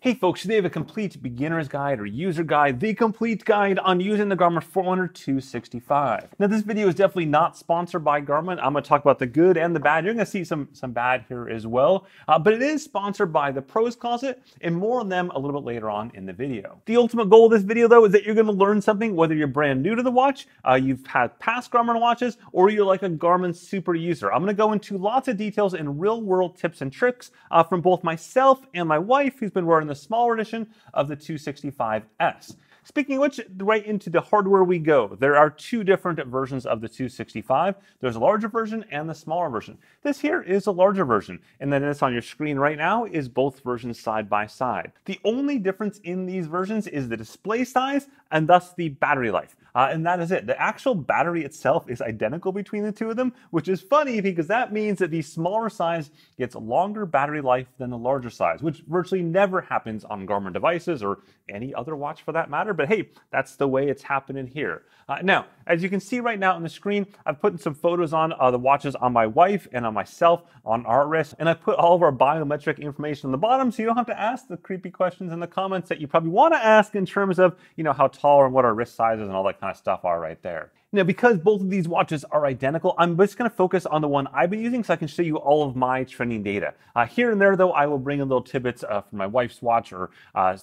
Hey folks, today I have a complete beginner's guide or user guide, the complete guide on using the Garmin Forerunner 265. Now this video is definitely not sponsored by Garmin. I'm going to talk about the good and the bad. You're going to see some bad here as well, but it is sponsored by the Pros Closet, and more on them a little bit later on in the video. The ultimate goal of this video though is that you're going to learn something, whether you're brand new to the watch, you've had past Garmin watches, or you're like a Garmin super user. I'm going to go into lots of details and real world tips and tricks from both myself and my wife, who's been wearing the smaller edition of the 265S. Speaking of which, right into the hardware we go. There are two different versions of the 265. There's a larger version and the smaller version. This here is a larger version, and then it's on your screen right now is both versions side by side. The only difference in these versions is the display size and thus the battery life. And that is it. The actual battery itself is identical between the two of them, which is funny because that means that the smaller size gets longer battery life than the larger size, which virtually never happens on Garmin devices or any other watch for that matter. But hey, that's the way it's happening here. Now, as you can see right now on the screen, I've put some photos on the watches on my wife and on myself on our wrist, and I put all of our biometric information on the bottom so you don't have to ask the creepy questions in the comments that you probably want to ask in terms of, you know, how tall and what our wrist sizes and all that kind of stuff are right there. Now, because both of these watches are identical, I'm just going to focus on the one I've been using so I can show you all of my training data. Here and there, though, I will bring in little tidbits from my wife's watch or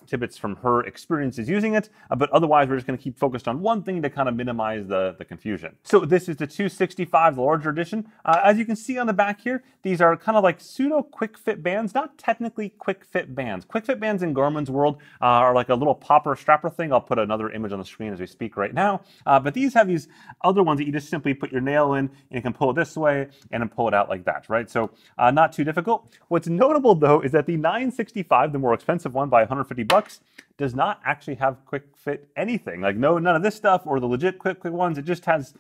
tidbits from her experiences using it, but otherwise we're just going to keep focused on one thing to kind of minimize the confusion. So this is the 265, the larger edition. As you can see on the back here, these are kind of like pseudo quick fit bands, not technically quick fit bands. Quick fit bands in Garmin's world are like a little popper strapper thing. I'll put another image on the screen as we speak right now, but these have these other ones that you just simply put your nail in and you can pull it this way and then pull it out like that, right? So not too difficult. What's notable though is that the 965, the more expensive one by 150 bucks, does not actually have quick fit anything. Like none of this stuff or the legit quick ones, it just has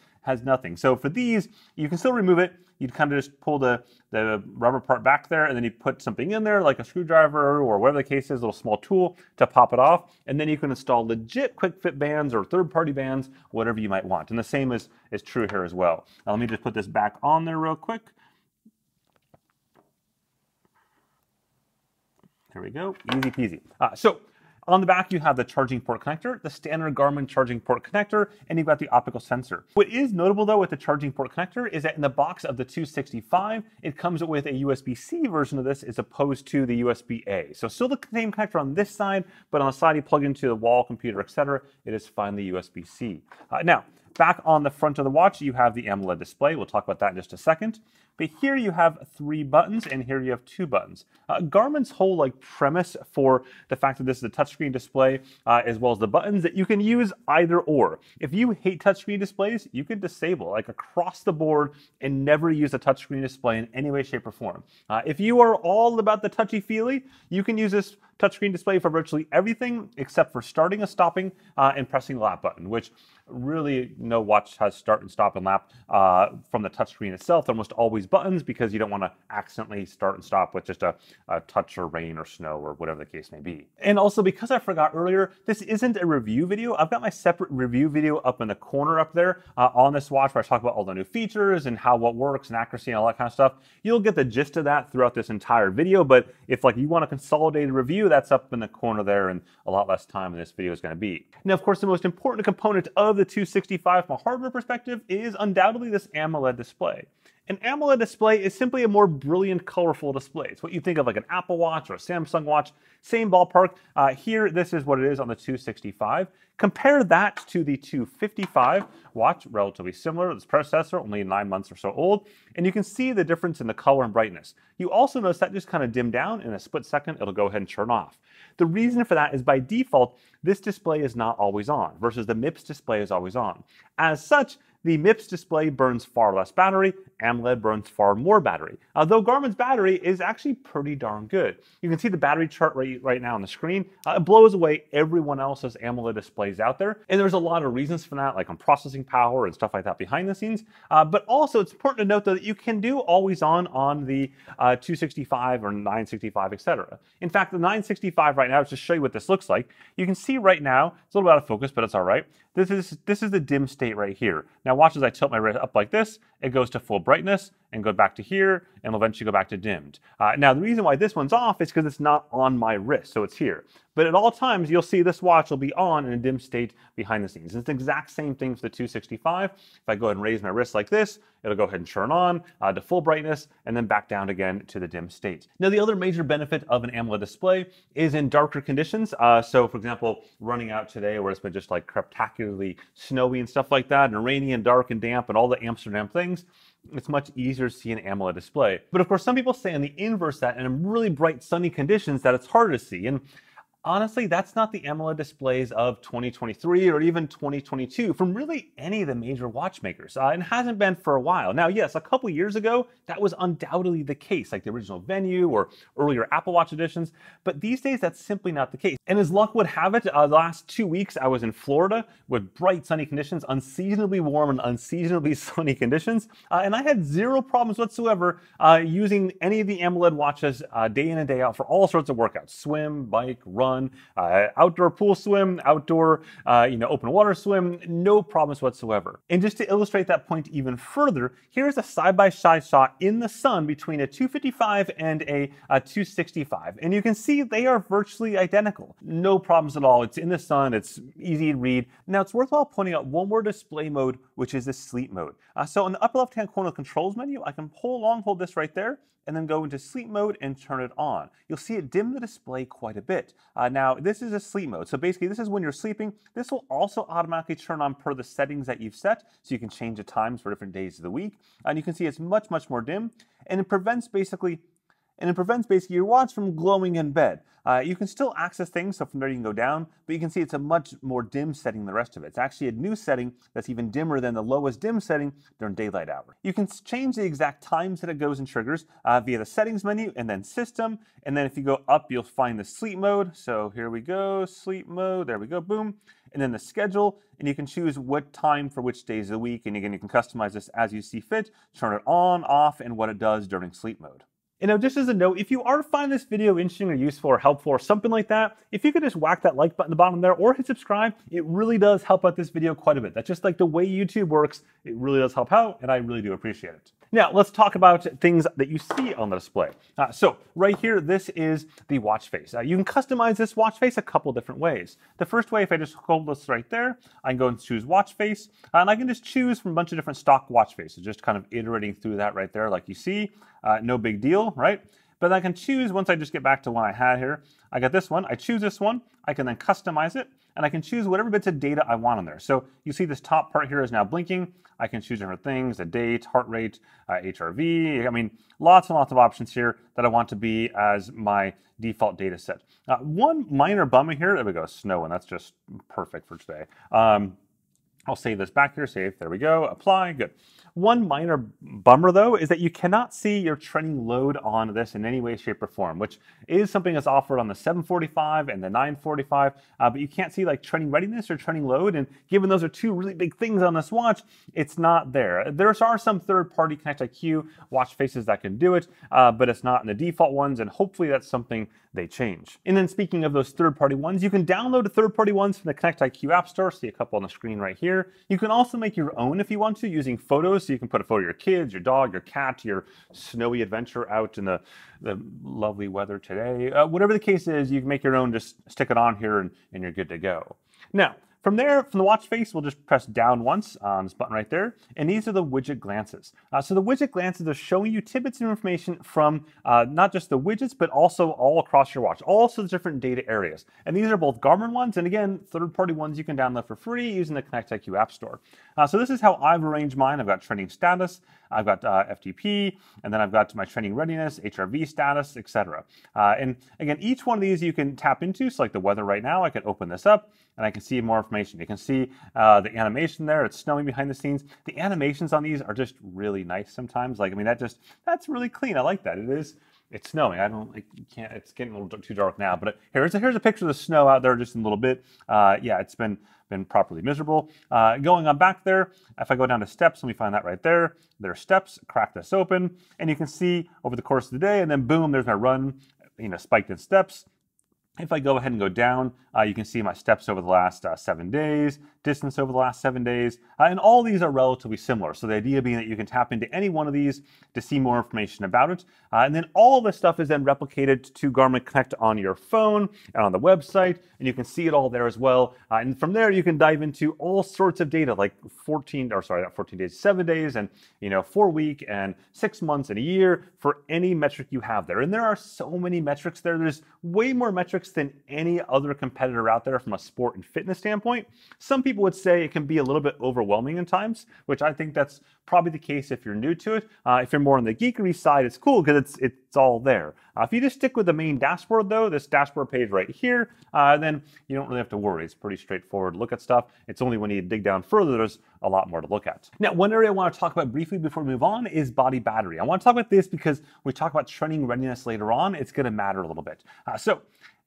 nothing. So for these, you can still remove it. You'd kind of just pull the rubber part back there, and then you put something in there like a screwdriver or whatever the case is, a little small tool to pop it off. And then you can install legit quick fit bands or third-party bands, whatever you might want. And the same is true here as well. Now, let me just put this back on there real quick. There we go, easy peasy. So on the back, you have the charging port connector, the standard Garmin charging port connector, and you've got the optical sensor. What is notable though with the charging port connector is that in the box of the 265, it comes with a USB-C version of this as opposed to the USB-A. So still the same connector on this side, but on the side you plug into the wall, computer, etc., it is finally USB-C. Now, back on the front of the watch, you have the AMOLED display. We'll talk about that in just a second. But here you have 3 buttons, and here you have 2 buttons. Garmin's whole premise for the fact that this is a touchscreen display, as well as the buttons, that you can use either or. If you hate touchscreen displays, you can disable across the board and never use a touchscreen display in any way, shape, or form. If you are all about the touchy-feely, you can use this touchscreen display for virtually everything except for starting and stopping and pressing the lap button, which really no watch has start and stop and lap from the touchscreen itself. They're almost always buttons because you don't want to accidentally start and stop with just a touch or rain or snow or whatever the case may be. And also, because I forgot earlier, this isn't a review video. I've got my separate review video up in the corner up there on this watch where I talk about all the new features and how what works and accuracy and all that kind of stuff. You'll get the gist of that throughout this entire video, but if you want a consolidated review, that's up in the corner there, and a lot less time than this video is going to be. Now, of course, the most important component of the 265 from a hardware perspective is undoubtedly this AMOLED display. An AMOLED display is simply a more brilliant, colorful display. It's what you think of like an Apple Watch or a Samsung Watch, same ballpark. Here, this is what it is on the 265. Compare that to the 255 watch, relatively similar to its predecessor, only 9 months or so old, and you can see the difference in the color and brightness. You also notice that just kind of dimmed down. In a split second, it'll go ahead and turn off. The reason for that is by default, this display is not always on, versus the MIPS display is always on. As such, the MIPS display burns far less battery, AMOLED burns far more battery. Though Garmin's battery is actually pretty darn good. You can see the battery chart right now on the screen. It blows away everyone else's AMOLED displays out there. And there's a lot of reasons for that, like on processing power and stuff like that behind the scenes. But also it's important to note that you can do always on the 265 or 965, etc. In fact, the 965 right now, let's just show you what this looks like. You can see right now, it's a little bit out of focus, but it's all right. This is the dim state right here. Now watch as I tilt my wrist up like this, it goes to full brightness and go back to here, and will eventually go back to dimmed. Now, the reason why this one's off is because it's not on my wrist, so it's here. But at all times, you'll see this watch will be on in a dim state behind the scenes. It's the exact same thing for the 265. If I go ahead and raise my wrist like this, it'll go ahead and turn on to full brightness and then back down again to the dim state. Now, the other major benefit of an AMOLED display is in darker conditions. So, for example, running out today where it's been just like spectacularly snowy and stuff like that, and rainy and dark and damp and all the Amsterdam things, it's much easier to see an AMOLED display. But of course, some people say on the inverse that in really bright sunny conditions that it's harder to see. And honestly, that's not the AMOLED displays of 2023 or even 2022 from really any of the major watchmakers, and hasn't been for a while. Now, yes, a couple years ago, that was undoubtedly the case, like the original Venue or earlier Apple Watch editions, but these days, that's simply not the case. And as luck would have it, the last 2 weeks, I was in Florida with bright sunny conditions, unseasonably warm and unseasonably sunny conditions, and I had zero problems whatsoever using any of the AMOLED watches day in and day out for all sorts of workouts, swim, bike, run, outdoor pool swim, outdoor open water swim, no problems whatsoever. And just to illustrate that point even further, here's a side-by-side shot in the sun between a 255 and a 265. And you can see they are virtually identical. No problems at all. It's in the sun, it's easy to read. Now, it's worthwhile pointing out one more display mode, which is the sleep mode. So in the upper left-hand corner controls menu, I can hold this right there, and then go into sleep mode and turn it on. You'll see it dim the display quite a bit. Now, this is a sleep mode. So basically, this is when you're sleeping. This will also automatically turn on per the settings that you've set, so you can change the times for different days of the week. And you can see it's much, much more dim, and it prevents basically your watch from glowing in bed. You can still access things, so from there you can go down, but you can see it's a much more dim setting than the rest of it. It's actually a new setting that's even dimmer than the lowest dim setting during daylight hours. You can change the exact times that it goes and triggers via the settings menu and then system, and then if you go up, you'll find the sleep mode. So here we go, sleep mode, there we go, boom. And then the schedule, and you can choose what time for which days of the week, and again, you can customize this as you see fit, turn it on, off, and what it does during sleep mode. And now, just as a note, if you are finding this video interesting or useful or helpful or something like that, if you could just whack that like button at the bottom there or hit subscribe, it really does help out this video quite a bit. That's just like the way YouTube works. It really does help out, and I really do appreciate it. Now, let's talk about things that you see on the display. So right here, this is the watch face. You can customize this watch face a couple different ways. The first way, if I just hold this right there, I can go and choose watch face, and I can just choose from a bunch of different stock watch faces, just kind of iterating through that right there like you see. No big deal, right? But I can choose, once I just get back to one I had here, I got this one, I choose this one, I can then customize it, and I can choose whatever bits of data I want on there. So you see this top part here is now blinking. I can choose different things, the date, heart rate, HRV. I mean, lots and lots of options here that I want to be as my default data set. One minor bummer here, there we go, snow, and that's just perfect for today. I'll save this back here, save, there we go, apply, good. One minor bummer though is that you cannot see your training load on this in any way, shape, or form, which is something that's offered on the 745 and the 945, but you can't see like training readiness or training load, and given those are two really big things on this watch, it's not there. There are some third-party ConnectIQ watch faces that can do it, but it's not in the default ones, and hopefully that's something they change. And then speaking of those third-party ones, you can download the third-party ones from the ConnectIQ App Store, see a couple on the screen right here. You can also make your own if you want to, using photos, so you can put a photo of your kids, your dog, your cat, your snowy adventure out in the lovely weather today. Whatever the case is, you can make your own, just stick it on here and you're good to go. Now, from there, from the watch face, we'll just press down once on this button right there, and these are the widget glances. So the widget glances are showing you tidbits of information from not just the widgets, but also all across your watch, also the different data areas. And these are both Garmin ones, and again, third-party ones you can download for free using the ConnectIQ App Store. So this is how I've arranged mine. I've got training status, I've got FTP, and then I've got my training readiness, HRV status, etc. And again, each one of these you can tap into. So like the weather right now, I can open this up and I can see more information. You can see the animation there. It's snowing behind the scenes. The animations on these are just really nice sometimes. Like, I mean, that's really clean. I like that. It's snowing. It's getting a little too dark now, but here's a picture of the snow out there just in a little bit. Yeah, it's been properly miserable. Going on back there, if I go down to steps, let me find that right there. There's steps, crack this open, and you can see over the course of the day, and then boom, there's my run, spiked in steps. If I go ahead and go down, you can see my steps over the last 7 days, distance over the last 7 days, and all these are relatively similar. So the idea being that you can tap into any one of these to see more information about it. And then all of this stuff is then replicated to Garmin Connect on your phone and on the website, and you can see it all there as well. And from there, you can dive into all sorts of data like 7 days, and 4 week and 6 months and a year for any metric you have there. And there are so many metrics there. There's way more metrics than any other competitor out there from a sport and fitness standpoint. Some people would say it can be a little bit overwhelming in times, which I think that's probably the case if you're new to it. If you're more on the geekery side, it's cool because it's all there. If you just stick with the main dashboard though, this dashboard page right here, then you don't really have to worry. It's pretty straightforward to look at stuff. It's only when you dig down further, there's a lot more to look at. Now, one area I want to talk about briefly before we move on is body battery. I want to talk about this because when we talk about training readiness later on, it's going to matter a little bit. So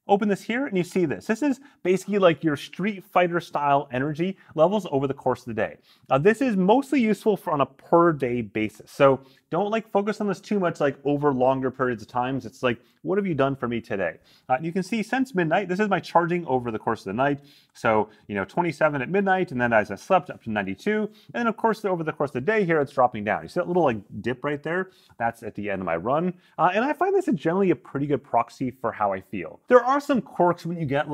open this here and you see this. This is basically like your Street Fighter style energy levels over the course of the day. This is mostly useful on a per day basis. So don't focus on this too much over longer periods of times. It's like, what have you done for me today? You can see since midnight, this is my charging over the course of the night. So, 27 at midnight, and then as I slept up to 92. And then of course, over the course of the day here, it's dropping down. You see that little dip right there? That's at the end of my run. And I find this generally a pretty good proxy for how I feel. There are some quirks when you get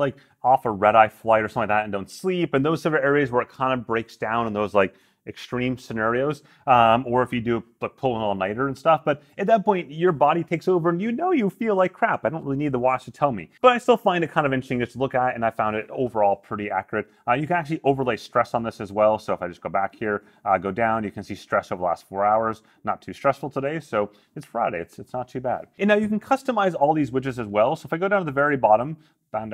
off a red-eye flight or something like that and don't sleep, and those sort of areas where it kind of breaks down in those extreme scenarios, or if you do pull an all-nighter and stuff. But at that point, your body takes over and you feel like crap. I don't really need the watch to tell me. But I still find it kind of interesting just to look at, and I found it overall pretty accurate. You can actually overlay stress on this as well. So if I just go back here, go down, you can see stress over the last 4 hours. Not too stressful today, so it's Friday. It's not too bad. And now you can customize all these widgets as well. So if I go down to the very bottom, down,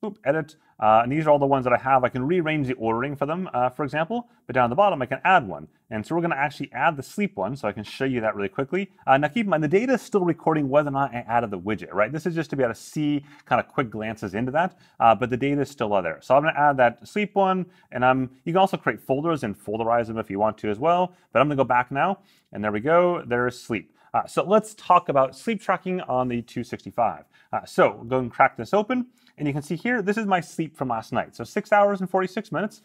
boop, edit. And these are all the ones that I have. I can rearrange the ordering for them, for example, but down at the bottom I can add one. And so we're going to actually add the sleep one, so I can show you that really quickly. Now keep in mind, the data is still recording whether or not I added the widget, right? This is just to be able to see kind of quick glances into that, but the data is still there. So I'm going to add that sleep one, and you can also create folders and folderize them if you want to as well. But I'm going to go back now, and there we go. There's sleep. So let's talk about sleep tracking on the 265. So we'll go and crack this open. And you can see here, this is my sleep from last night. So 6 hours and 46 minutes,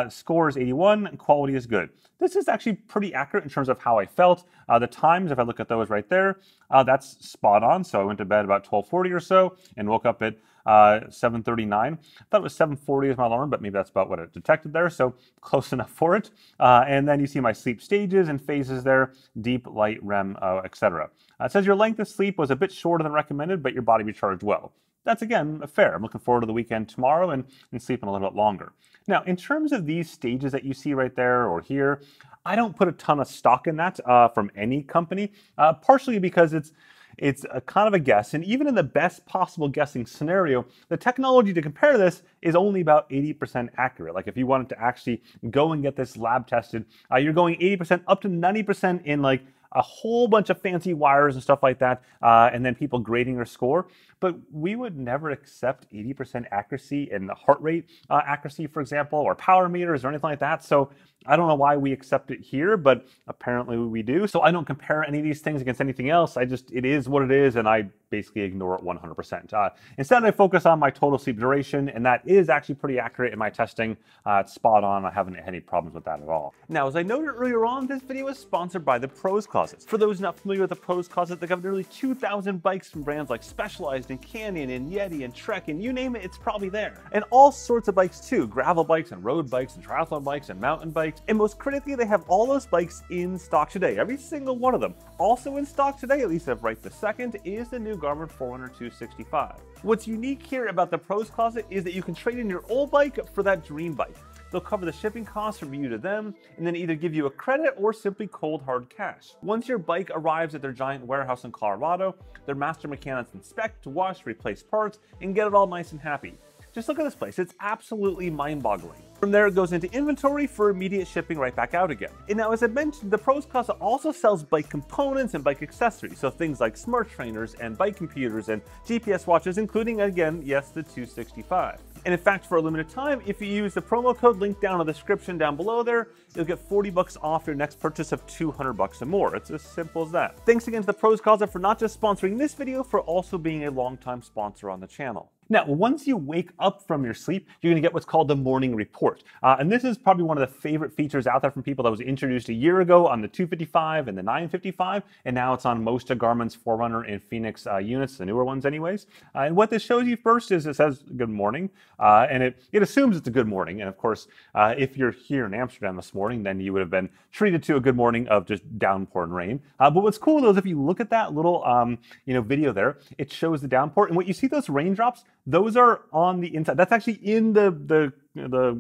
score is 81, and quality is good. This is actually pretty accurate in terms of how I felt. The times, if I look at those right there, that's spot on. So I went to bed about 12:40 or so and woke up at 7:39. I thought it was 7:40 as my alarm, but maybe that's about what it detected there. So close enough for it. And then you see my sleep stages and phases there, deep, light, REM, etc. It says your length of sleep was a bit shorter than recommended, but your body recharged well. That's, again, fair. I'm looking forward to the weekend tomorrow and sleeping a little bit longer. Now, in terms of these stages that you see right there or here, I don't put a ton of stock in that from any company, partially because it's a kind of a guess. And even in the best possible guessing scenario, the technology to compare this is only about 80% accurate. Like if you wanted to actually go and get this lab tested, you're going 80% up to 90% in a whole bunch of fancy wires and stuff like that, and then people grading their score. But we would never accept 80% accuracy in the heart rate accuracy, for example, or power meters or anything like that. So I don't know why we accept it here, but apparently we do. So I don't compare any of these things against anything else. it is what it is, and I basically ignore it 100%. Instead, I focus on my total sleep duration, and that is actually pretty accurate in my testing. It's spot on. I haven't had any problems with that at all. Now, as I noted earlier on, this video is sponsored by the Pros Closet. For those not familiar with the Pros Closet, they have nearly 2,000 bikes from brands like Specialized and Canyon and Yeti and Trek, and you name it, it's probably there. And all sorts of bikes too, gravel bikes and road bikes and triathlon bikes and mountain bikes. And most critically, they have all those bikes in stock today, every single one of them. Also in stock today, at least as of right this second, is the new Garmin Forerunner 265. What's unique here about the Pros Closet is that you can trade in your old bike for that dream bike. They'll cover the shipping costs from you to them, and then either give you a credit or simply cold hard cash. Once your bike arrives at their giant warehouse in Colorado, their master mechanics inspect, wash, replace parts, and get it all nice and happy. Just look at this place, it's absolutely mind-boggling. From there, it goes into inventory for immediate shipping right back out again. And now, as I mentioned, the Pros Closet also sells bike components and bike accessories, so things like smart trainers and bike computers and GPS watches, including, again, yes, the 265. And in fact, for a limited time, if you use the promo code linked down in the description down below there, you'll get 40 bucks off your next purchase of 200 bucks or more. It's as simple as that. Thanks again to the Pros Closet for not just sponsoring this video, for also being a longtime sponsor on the channel. Now, once you wake up from your sleep, you're going to get what's called the morning report. And this is probably one of the favorite features out there from people that was introduced a year ago on the 255 and the 955, and now it's on most of Garmin's Forerunner and Phoenix units, the newer ones anyways. And what this shows you first is it says good morning, and it assumes it's a good morning. And of course, if you're here in Amsterdam this morning, then you would have been treated to a good morning of just downpour and rain. But what's cool though is if you look at that little video there, it shows the downpour, and what you see, those raindrops, those are on the inside. That's actually in the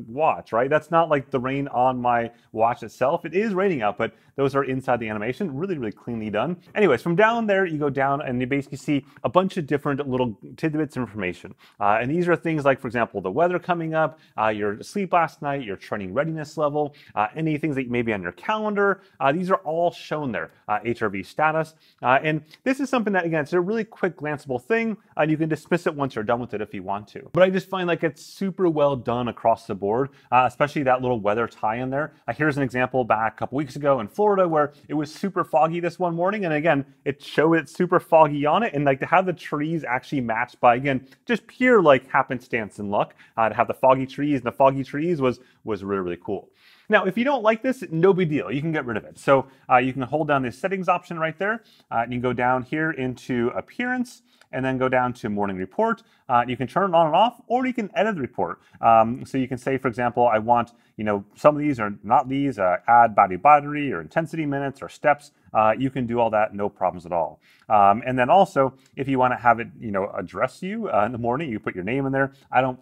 watch, right? That's not like the rain on my watch itself. It is raining out, but those are inside the animation. Really, really cleanly done. Anyways, from down there, you go down and you basically see a bunch of different little tidbits of information. And these are things like, for example, the weather coming up, your sleep last night, your training readiness level, any things that may be on your calendar. These are all shown there, HRV status. And this is something that, again, it's a really quick glanceable thing, and you can dismiss it once you're done with it if you want to. But I just find like it's super well done across the board, especially that little weather tie in there. Here's an example back a couple weeks ago in Florida where it was super foggy this one morning, and again, it showed it super foggy on it, and like to have the trees actually matched by, again, just pure like happenstance and luck, to have the foggy trees, and the foggy trees was really, really cool. Now, if you don't like this, no big deal. You can get rid of it. So you can hold down this settings option right there, and you can go down here into appearance, and then go down to morning report. You can turn it on and off, or you can edit the report. So you can say, for example, I want, some of these are not these, add battery or intensity minutes or steps. You can do all that, no problems at all. And then also, if you want to have it, address you in the morning, you put your name in there. I don't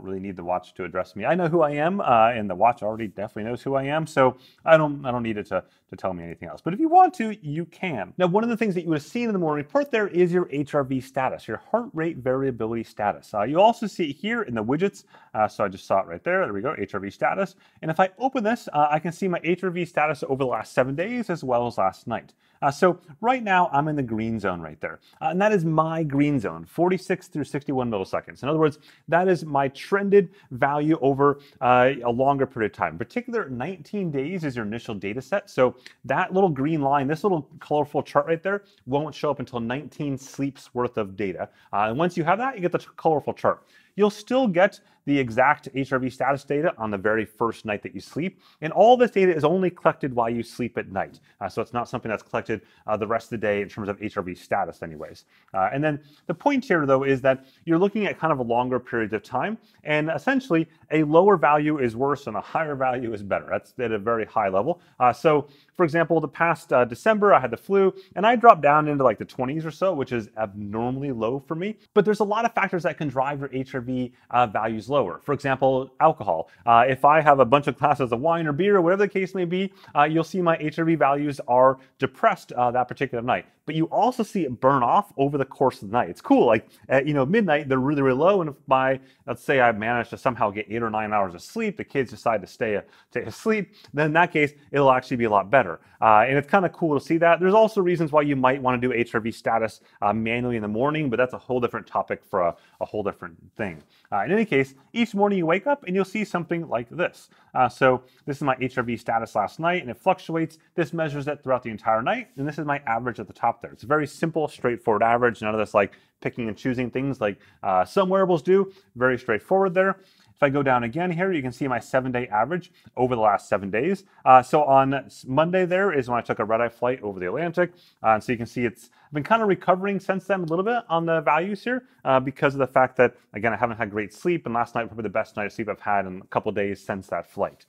really need the watch to address me. I know who I am, and the watch already definitely knows who I am, so I don't need it to tell me anything else. But if you want to, you can. Now, one of the things that you would have seen in the morning report there is your HRV status, your heart rate variability status. You also see it here in the widgets. So I just saw it right there. There we go, HRV status. And if I open this, I can see my HRV status over the last 7 days as well as last night. So right now I'm in the green zone right there. And that is my green zone, 46 through 61 milliseconds. In other words, that is my trended value over a longer period of time. In particular, 19 days is your initial data set. So that little green line, this little colorful chart right there, won't show up until 19 sleeps worth of data. And once you have that, you get the colorful chart. You'll still get the exact HRV status data on the very first night that you sleep. And all this data is only collected while you sleep at night. So it's not something that's collected the rest of the day in terms of HRV status anyways. And then the point here though is that you're looking at kind of a longer period of time, and essentially a lower value is worse and a higher value is better. That's at a very high level. So for example, the past December I had the flu and I dropped down into like the 20s or so, which is abnormally low for me. But there's a lot of factors that can drive your HRV values lower. For example, alcohol. If I have a bunch of glasses of wine or beer or whatever the case may be, you'll see my HRV values are depressed that particular night. But you also see it burn off over the course of the night. It's cool. Like at midnight, they're really, really low. And if let's say I managed to somehow get 8 or 9 hours of sleep, the kids decide to stay asleep, then in that case, it'll actually be a lot better. And it's kind of cool to see that. There's also reasons why you might want to do HRV status manually in the morning, but that's a whole different topic for a whole different thing. In any case, each morning you wake up and you'll see something like this. So this is my HRV status last night, and it fluctuates. This measures it throughout the entire night, and this is my average at the top there. It's a very simple, straightforward average. None of this like picking and choosing things like some wearables do. Very straightforward there. If I go down again here, you can see my 7-day average over the last 7 days. So on Monday there is when I took a red-eye flight over the Atlantic. So you can see I've been kind of recovering since then a little bit on the values here because of the fact that, again, I haven't had great sleep, and last night was probably the best night of sleep I've had in a couple of days since that flight.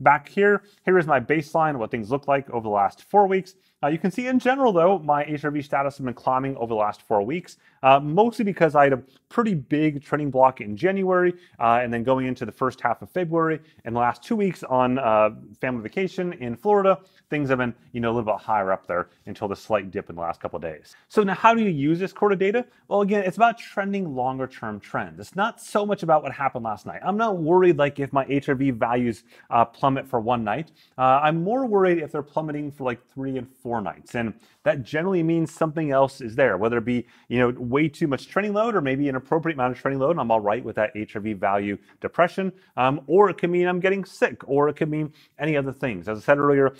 Back here is my baseline, what things look like over the last 4 weeks. You can see in general, though, my HRV status has been climbing over the last 4 weeks, mostly because I had a pretty big training block in January, and then going into the first half of February, and the last 2 weeks on family vacation in Florida, things have been, a little bit higher up there until the slight dip in the last couple of days. So now how do you use this quarter data? Well, again, it's about trending longer term trends. It's not so much about what happened last night. I'm not worried like if my HRV values plummet for one night. I'm more worried if they're plummeting for like 3 and 4 nights. And that generally means something else is there, whether it be, way too much training load or maybe an appropriate amount of training load, and I'm all right with that HRV value depression, or it could mean I'm getting sick, or it could mean any other things. As I said earlier,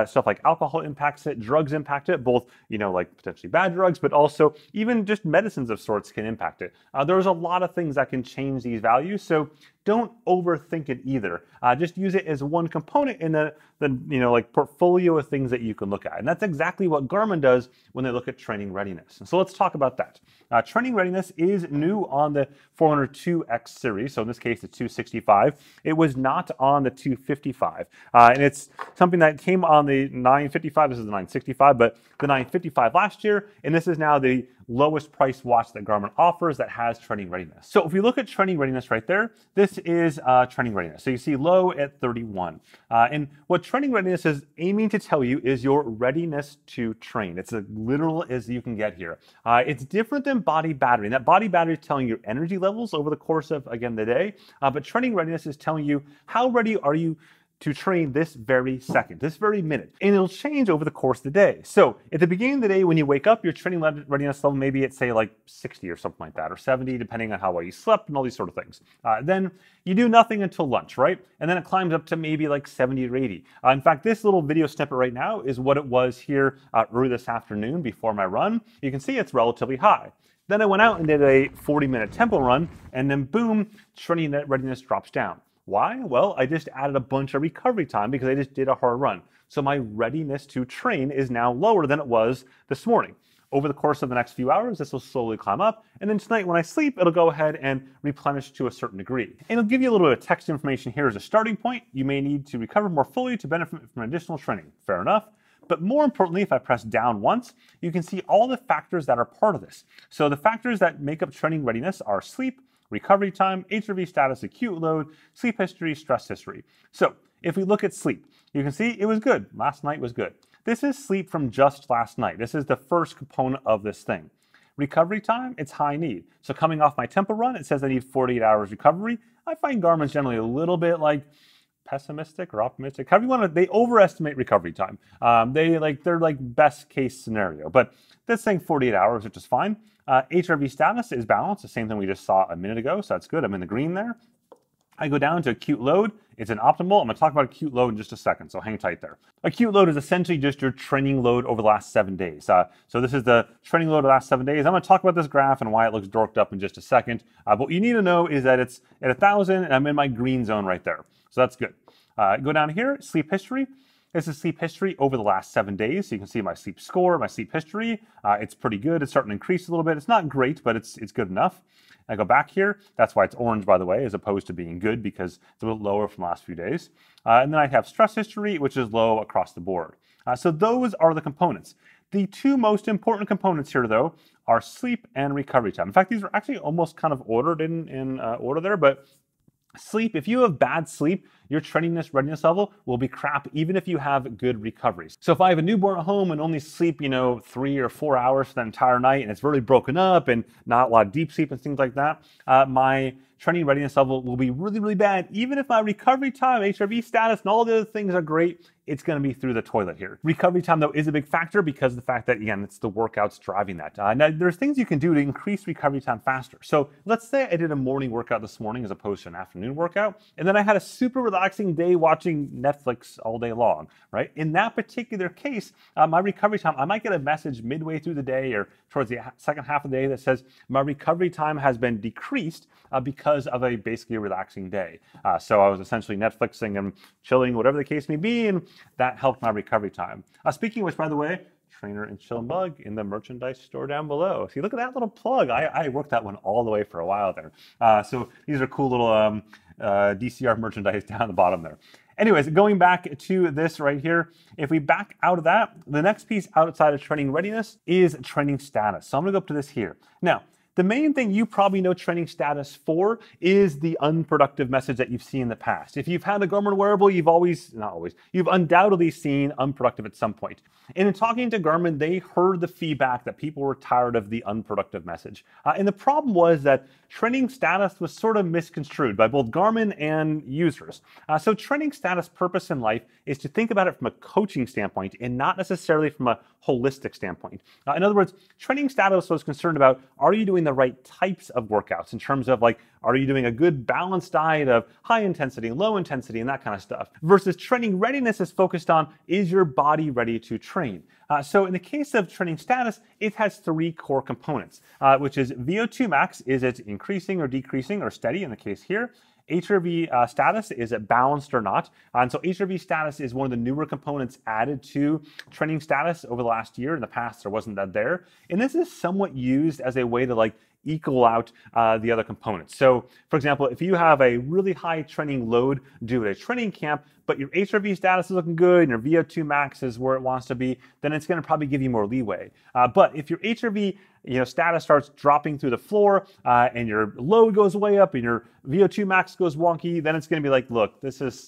stuff like alcohol impacts it, drugs impact it, both, like potentially bad drugs, but also even just medicines of sorts can impact it. There's a lot of things that can change these values, so don't overthink it either. Just use it as one component in the portfolio of things that you can look at. And that's exactly what Garmin does when they look at training readiness. And so let's talk about that. Training readiness is new on the Forerunner 2X series. So in this case, the 265. It was not on the 255. And it's something that came on the 955. This is the 965, but the 955 last year. And this is now the lowest price watch that Garmin offers that has training readiness. So if we look at training readiness right there, this is training readiness. So you see low at 31. And what training readiness is aiming to tell you is your readiness to train. It's as literal as you can get here. It's different than body battery. And that body battery is telling your energy levels over the course of, again, the day. But training readiness is telling you how ready are you to train this very second, this very minute. And it'll change over the course of the day. So at the beginning of the day, when you wake up, your training readiness level maybe at say like 60 or something like that, or 70, depending on how well you slept and all these sort of things. Then you do nothing until lunch, right? And then it climbs up to maybe like 70 or 80. In fact, this little video snippet right now is what it was here early this afternoon before my run. You can see it's relatively high. Then I went out and did a 40-minute tempo run, and then boom, training readiness drops down. Why? Well, I just added a bunch of recovery time because I just did a hard run. So my readiness to train is now lower than it was this morning. Over the course of the next few hours, this will slowly climb up. And then tonight when I sleep, it'll go ahead and replenish to a certain degree. And it'll give you a little bit of text information here as a starting point. You may need to recover more fully to benefit from additional training. Fair enough. But more importantly, if I press down once, you can see all the factors that are part of this. So the factors that make up training readiness are sleep, recovery time, HRV status, acute load, sleep history, stress history. So if we look at sleep, you can see it was good. Last night was good. This is sleep from just last night. This is the first component of this thing. Recovery time, it's high need. So coming off my tempo run, it says I need 48 hours recovery. I find Garmin's generally a little bit like pessimistic or optimistic. However you want to, they overestimate recovery time. They're like best case scenario, but that's saying 48 hours, which is fine. HRV status is balanced, the same thing we just saw a minute ago, so that's good. I'm in the green there. I go down to acute load. It's an optimal. I'm going to talk about acute load in just a second, so hang tight there. Acute load is essentially just your training load over the last 7 days. So this is the training load of the last 7 days. I'm going to talk about this graph and why it looks dorked up in just a second. But what you need to know is that it's at 1,000, and I'm in my green zone right there. So that's good. Go down here, sleep history. This is sleep history over the last 7 days. So you can see my sleep score, my sleep history. It's pretty good. It's starting to increase a little bit. It's not great, but it's good enough. I go back here. That's why it's orange, by the way, as opposed to being good because it's a little lower from the last few days. And then I have stress history, which is low across the board. So those are the components. The two most important components here, though, are sleep and recovery time. In fact, these are actually almost kind of ordered in order there, but sleep, if you have bad sleep, your readiness level will be crap even if you have good recoveries. So if I have a newborn at home and only sleep, 3 or 4 hours for the entire night and it's really broken up and not a lot of deep sleep and things like that, my training readiness level will be really, really bad. Even if my recovery time, HRV status, and all the other things are great, it's going to be through the toilet here. Recovery time, though, is a big factor because of the fact that, again, it's the workouts driving that. Now, there's things you can do to increase recovery time faster. So let's say I did a morning workout this morning as opposed to an afternoon workout, and then I had a super relaxing day watching Netflix all day long, right? In that particular case, my recovery time, I might get a message midway through the day or towards the second half of the day that says my recovery time has been decreased because of basically a relaxing day. So I was essentially Netflixing and chilling, whatever the case may be, and that helped my recovery time. Speaking of which, by the way, trainer and chill mug in the merchandise store down below. See, look at that little plug. I worked that one all the way for a while there. So these are cool little DCR merchandise down the bottom there. Anyways, going back to this right here, if we back out of that, the next piece outside of training readiness is training status. So I'm gonna go up to this here. Now, the main thing you probably know training status for is the unproductive message that you've seen in the past. If you've had a Garmin wearable, you've undoubtedly seen unproductive at some point. And in talking to Garmin, they heard the feedback that people were tired of the unproductive message. And the problem was that training status was sort of misconstrued by both Garmin and users. So training status purpose in life is to think about it from a coaching standpoint and not necessarily from a holistic standpoint. In other words, training status was concerned about, are you doing the right types of workouts in terms of like, are you doing a good balanced diet of high intensity, low intensity, and that kind of stuff? Versus training readiness is focused on, is your body ready to train? So in the case of training status, it has three core components, which is VO2 max, is it increasing or decreasing or steady in the case here? HRV status, is it balanced or not? And so HRV status is one of the newer components added to training status over the last year. In the past, there wasn't that there. And this is somewhat used as a way to like equal out the other components. So for example, if you have a really high training load due at a training camp, but your HRV status is looking good and your VO2 max is where it wants to be, then it's going to probably give you more leeway. But if your HRV status starts dropping through the floor and your load goes way up and your VO2 max goes wonky, then it's going to be like, look,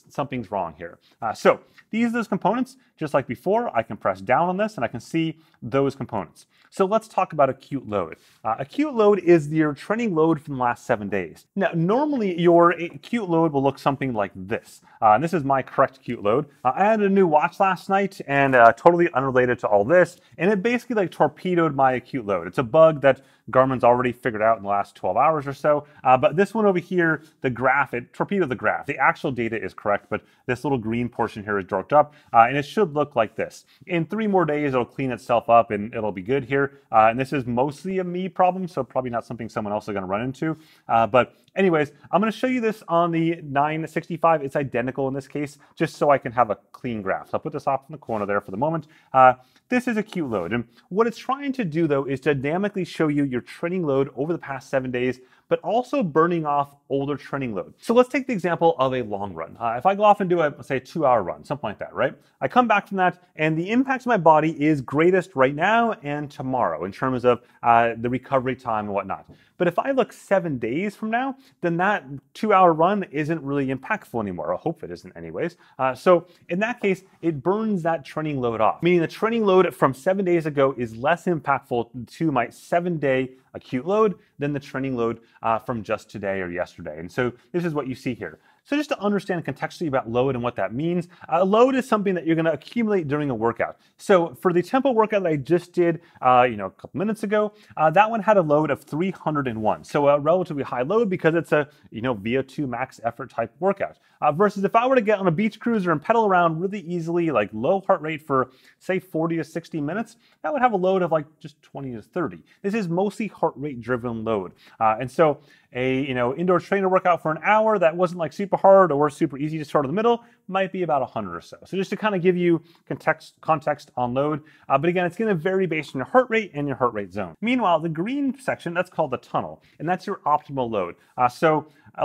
something's wrong here. So these are those components. Just like before, I can press down on this and I can see those components. So let's talk about acute load. Acute load is your training load from the last 7 days. Now, normally your acute load will look something like this. And this is my correct acute load. I added a new watch last night and totally unrelated to all this. And it basically like torpedoed my acute load. It's a bug that Garmin's already figured out in the last 12 hours or so. But this one over here, the graph, it torpedoed the graph. The actual data is correct, but this little green portion here is dorked up. And it should look like this. In 3 more days, it'll clean itself up and it'll be good here. And this is mostly a me problem, so probably not something someone else is going to run into. But anyways, I'm going to show you this on the 965. It's identical in this case, just so I can have a clean graph. So I'll put this off in the corner there for the moment. This is acute load. And what it's trying to do, though, is to dynamically show you your training load over the past 7 days, but also burning off older training load. So let's take the example of a long run. If I go off and do a, let's say, a 2-hour run, something like that, right? I come back from that, and the impact to my body is greatest right now and tomorrow in terms of the recovery time and whatnot. But if I look 7 days from now, then that 2-hour run isn't really impactful anymore. I hope it isn't anyways. So in that case, it burns that training load off, meaning the training load from 7 days ago is less impactful to my 7-day acute load than the training load from just today or yesterday. And so this is what you see here. So just to understand contextually about load and what that means, load is something that you're going to accumulate during a workout. So for the tempo workout that I just did, a couple minutes ago, that one had a load of 301. So a relatively high load because it's a VO2 max effort type workout. Versus if I were to get on a beach cruiser and pedal around really easily, like low heart rate for say 40 to 60 minutes, that would have a load of like just 20 to 30. This is mostly heart rate driven load. And so a indoor trainer workout for an hour that wasn't like super hard or super easy to start in the middle might be about 100 or so. So just to kind of give you context on load. But again, it's going to vary based on your heart rate and your heart rate zone. Meanwhile, the green section, that's called the tunnel, and that's your optimal load.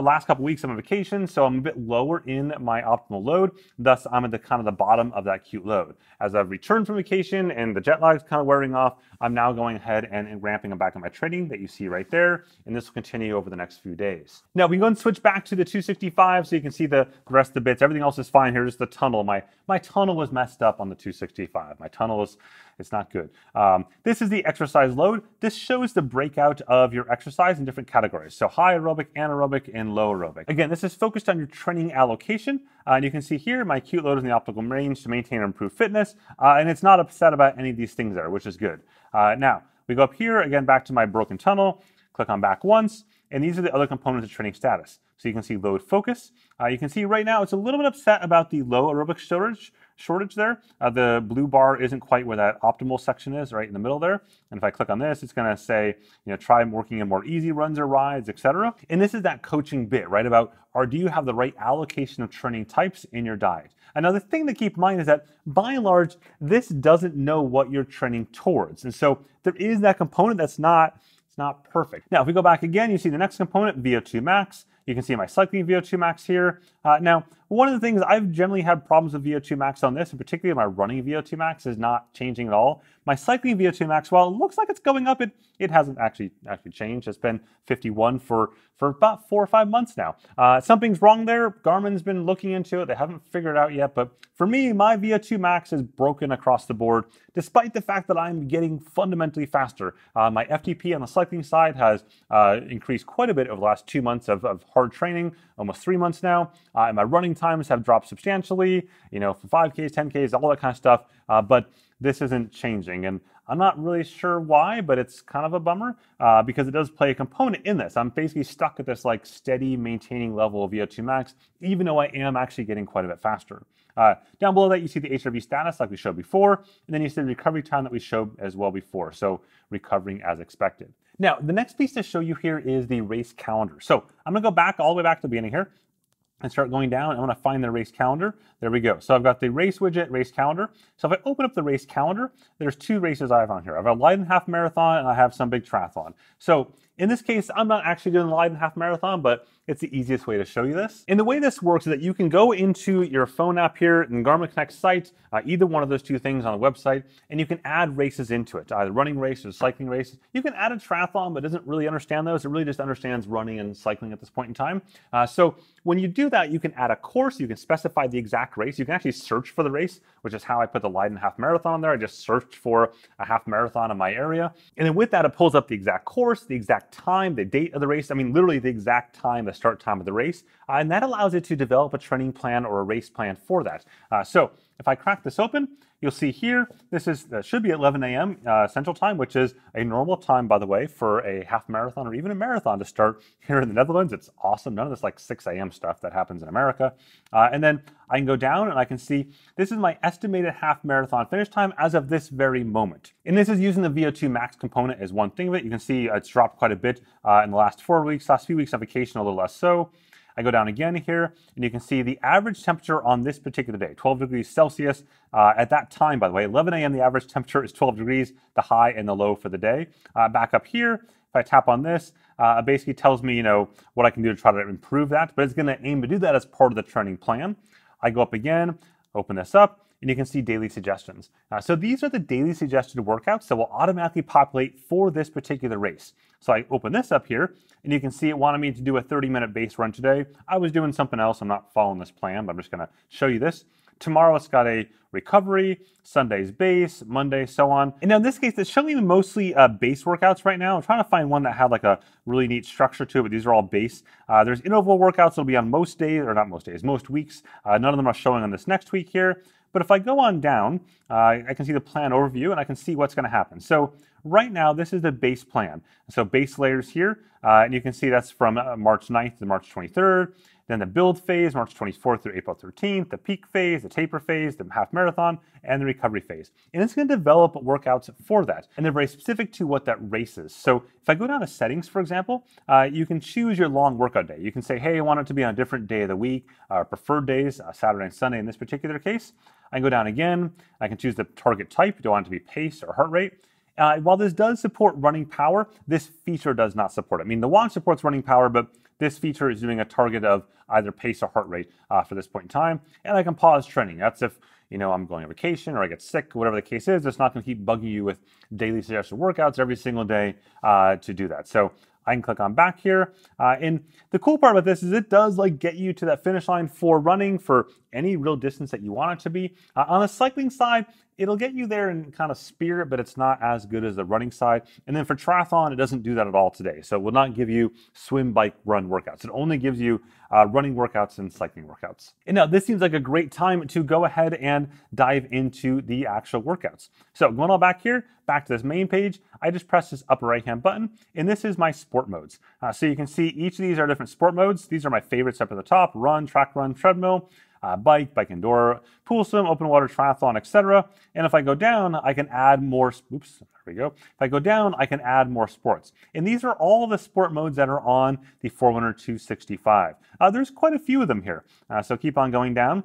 Last couple weeks I'm on vacation, so I'm a bit lower in my optimal load. Thus, I'm at the kind of the bottom of that acute load. As I've returned from vacation and the jet lag is kind of wearing off, I'm now going ahead and ramping back on my training that you see right there, and this will continue over the next few days. Now we can go and switch back to the 265 so you can see the rest of the bits. Everything else is fine here, just the tunnel. My tunnel was messed up on the 265. My tunnel it's not good. This is the exercise load. This shows the breakout of your exercise in different categories. So high aerobic, anaerobic, and low aerobic. Again, this is focused on your training allocation. And you can see here, my acute load is in the optimal range to maintain or improve fitness. And it's not upset about any of these things there, which is good. Now, we go up here, again, back to my broken tunnel, click on back once, and these are the other components of training status. So you can see load focus. You can see right now it's a little bit upset about the low aerobic shortage there. The blue bar isn't quite where that optimal section is, right in the middle there. And if I click on this, it's going to say, try working in more easy runs or rides, etc. And this is that coaching bit, right? About, do you have the right allocation of training types in your diet? Another thing to keep in mind is that, by and large, this doesn't know what you're training towards. And so there is that component that's not perfect. Now, if we go back again, you see the next component, VO2 max. You can see my cycling VO2 max here. Now, one of the things I've generally had problems with VO2 max on this, and particularly my running VO2 max is not changing at all. My cycling VO2 max, while it looks like it's going up, it hasn't actually changed. It's been 51 for about 4 or 5 months now. Something's wrong there. Garmin's been looking into it. They haven't figured it out yet. But for me, my VO2 max is broken across the board, despite the fact that I'm getting fundamentally faster. My FTP on the cycling side has increased quite a bit over the last 2 months of hard training, almost 3 months now. And my running times have dropped substantially, for 5Ks, 10Ks, all that kind of stuff. But this isn't changing, and I'm not really sure why, but it's kind of a bummer because it does play a component in this. I'm basically stuck at this like steady maintaining level of VO2 max, even though I am actually getting quite a bit faster. Down below that, you see the HRV status like we showed before, and then you see the recovery time that we showed as well before, so recovering as expected. Now, the next piece to show you here is the race calendar. So I'm gonna go back all the way back to the beginning here and start going down. I'm going to find the race calendar. There we go. So I've got the race widget, race calendar. So if I open up the race calendar, there's 2 races I have on here. I have a light and half marathon, and I have some big triathlon. So in this case, I'm not actually doing the light and half marathon, but it's the easiest way to show you this. And the way this works is that you can go into your phone app here in the Garmin Connect site, either one of those 2 things on the website, and you can add races into it, either running race or cycling race. You can add a triathlon, but it doesn't really understand those. It really just understands running and cycling at this point in time. So when you do that, you can add a course. You can specify the exact race. You can actually search for the race, which is how I put the light and half marathon on there. I just searched for a half marathon in my area. And then with that, it pulls up the exact course, the exact time, the date of the race. I mean, literally the exact time, the start time of the race. And that allows it to develop a training plan or a race plan for that. So if I crack this open, you'll see here, this is should be 11 a.m. Central Time, which is a normal time, by the way, for a half marathon or even a marathon to start here in the Netherlands. It's awesome. None of this like 6 a.m. stuff that happens in America. And then I can go down and I can see this is my estimated half marathon finish time as of this very moment. And this is using the VO2 max component as one thing of it. You can see it's dropped quite a bit in the last 4 weeks, last few weeks on vacation, a little less so. I go down again here, and you can see the average temperature on this particular day, 12 degrees Celsius. At that time, by the way, 11 a.m., the average temperature is 12 degrees, the high and the low for the day. Back up here, if I tap on this, it basically tells me, what I can do to try to improve that, but it's going to aim to do that as part of the training plan. I go up again, open this up, and you can see daily suggestions. So these are the daily suggested workouts that will automatically populate for this particular race. So I open this up here, and you can see it wanted me to do a 30-minute base run today. I was doing something else. I'm not following this plan, but I'm just going to show you this. Tomorrow it's got a recovery, Sunday's base, Monday, so on. And now in this case, it's showing me mostly base workouts right now. I'm trying to find one that had like a really neat structure to it, but these are all base. There's interval workouts that'll be on most days, or not most days, most weeks. None of them are showing on this next week here. But if I go on down, I can see the plan overview and I can see what's going to happen. So right now, this is the base plan. So base layers here, and you can see that's from March 9th to March 23rd. Then the build phase, March 24th through April 13th, the peak phase, the taper phase, the half marathon, and the recovery phase. And it's going to develop workouts for that. And they're very specific to what that race is. So if I go down to settings, for example, you can choose your long workout day. You can say, hey, I want it to be on a different day of the week, preferred days, Saturday and Sunday in this particular case. I can go down again. I can choose the target type. Do I want it to be pace or heart rate? While this does support running power, this feature does not support it. I mean, the watch supports running power, but this feature is doing a target of either pace or heart rate for this point in time. And I can pause training. That's if I'm going on vacation or I get sick, whatever the case is. It's not going to keep bugging you with daily suggested workouts every single day to do that. So I can click on back here. And the cool part about this is it does get you to that finish line for running for any real distance that you want it to be. On the cycling side, it'll get you there in kind of spirit, but it's not as good as the running side. And then for triathlon, it doesn't do that at all today. So it will not give you swim, bike, run workouts. It only gives you running workouts and cycling workouts. And now this seems like a great time to go ahead and dive into the actual workouts. So going all back here, back to this main page, I just press this upper right-hand button, and this is my sport modes. So you can see each of these are different sport modes. These are my favorites up at the top: run, track run, treadmill. bike indoor, pool swim, open water, triathlon, etc. And if I go down, I can add more, oops, there we go. If I go down, I can add more sports. And these are all the sport modes that are on the Forerunner 265. There's quite a few of them here. So keep on going down.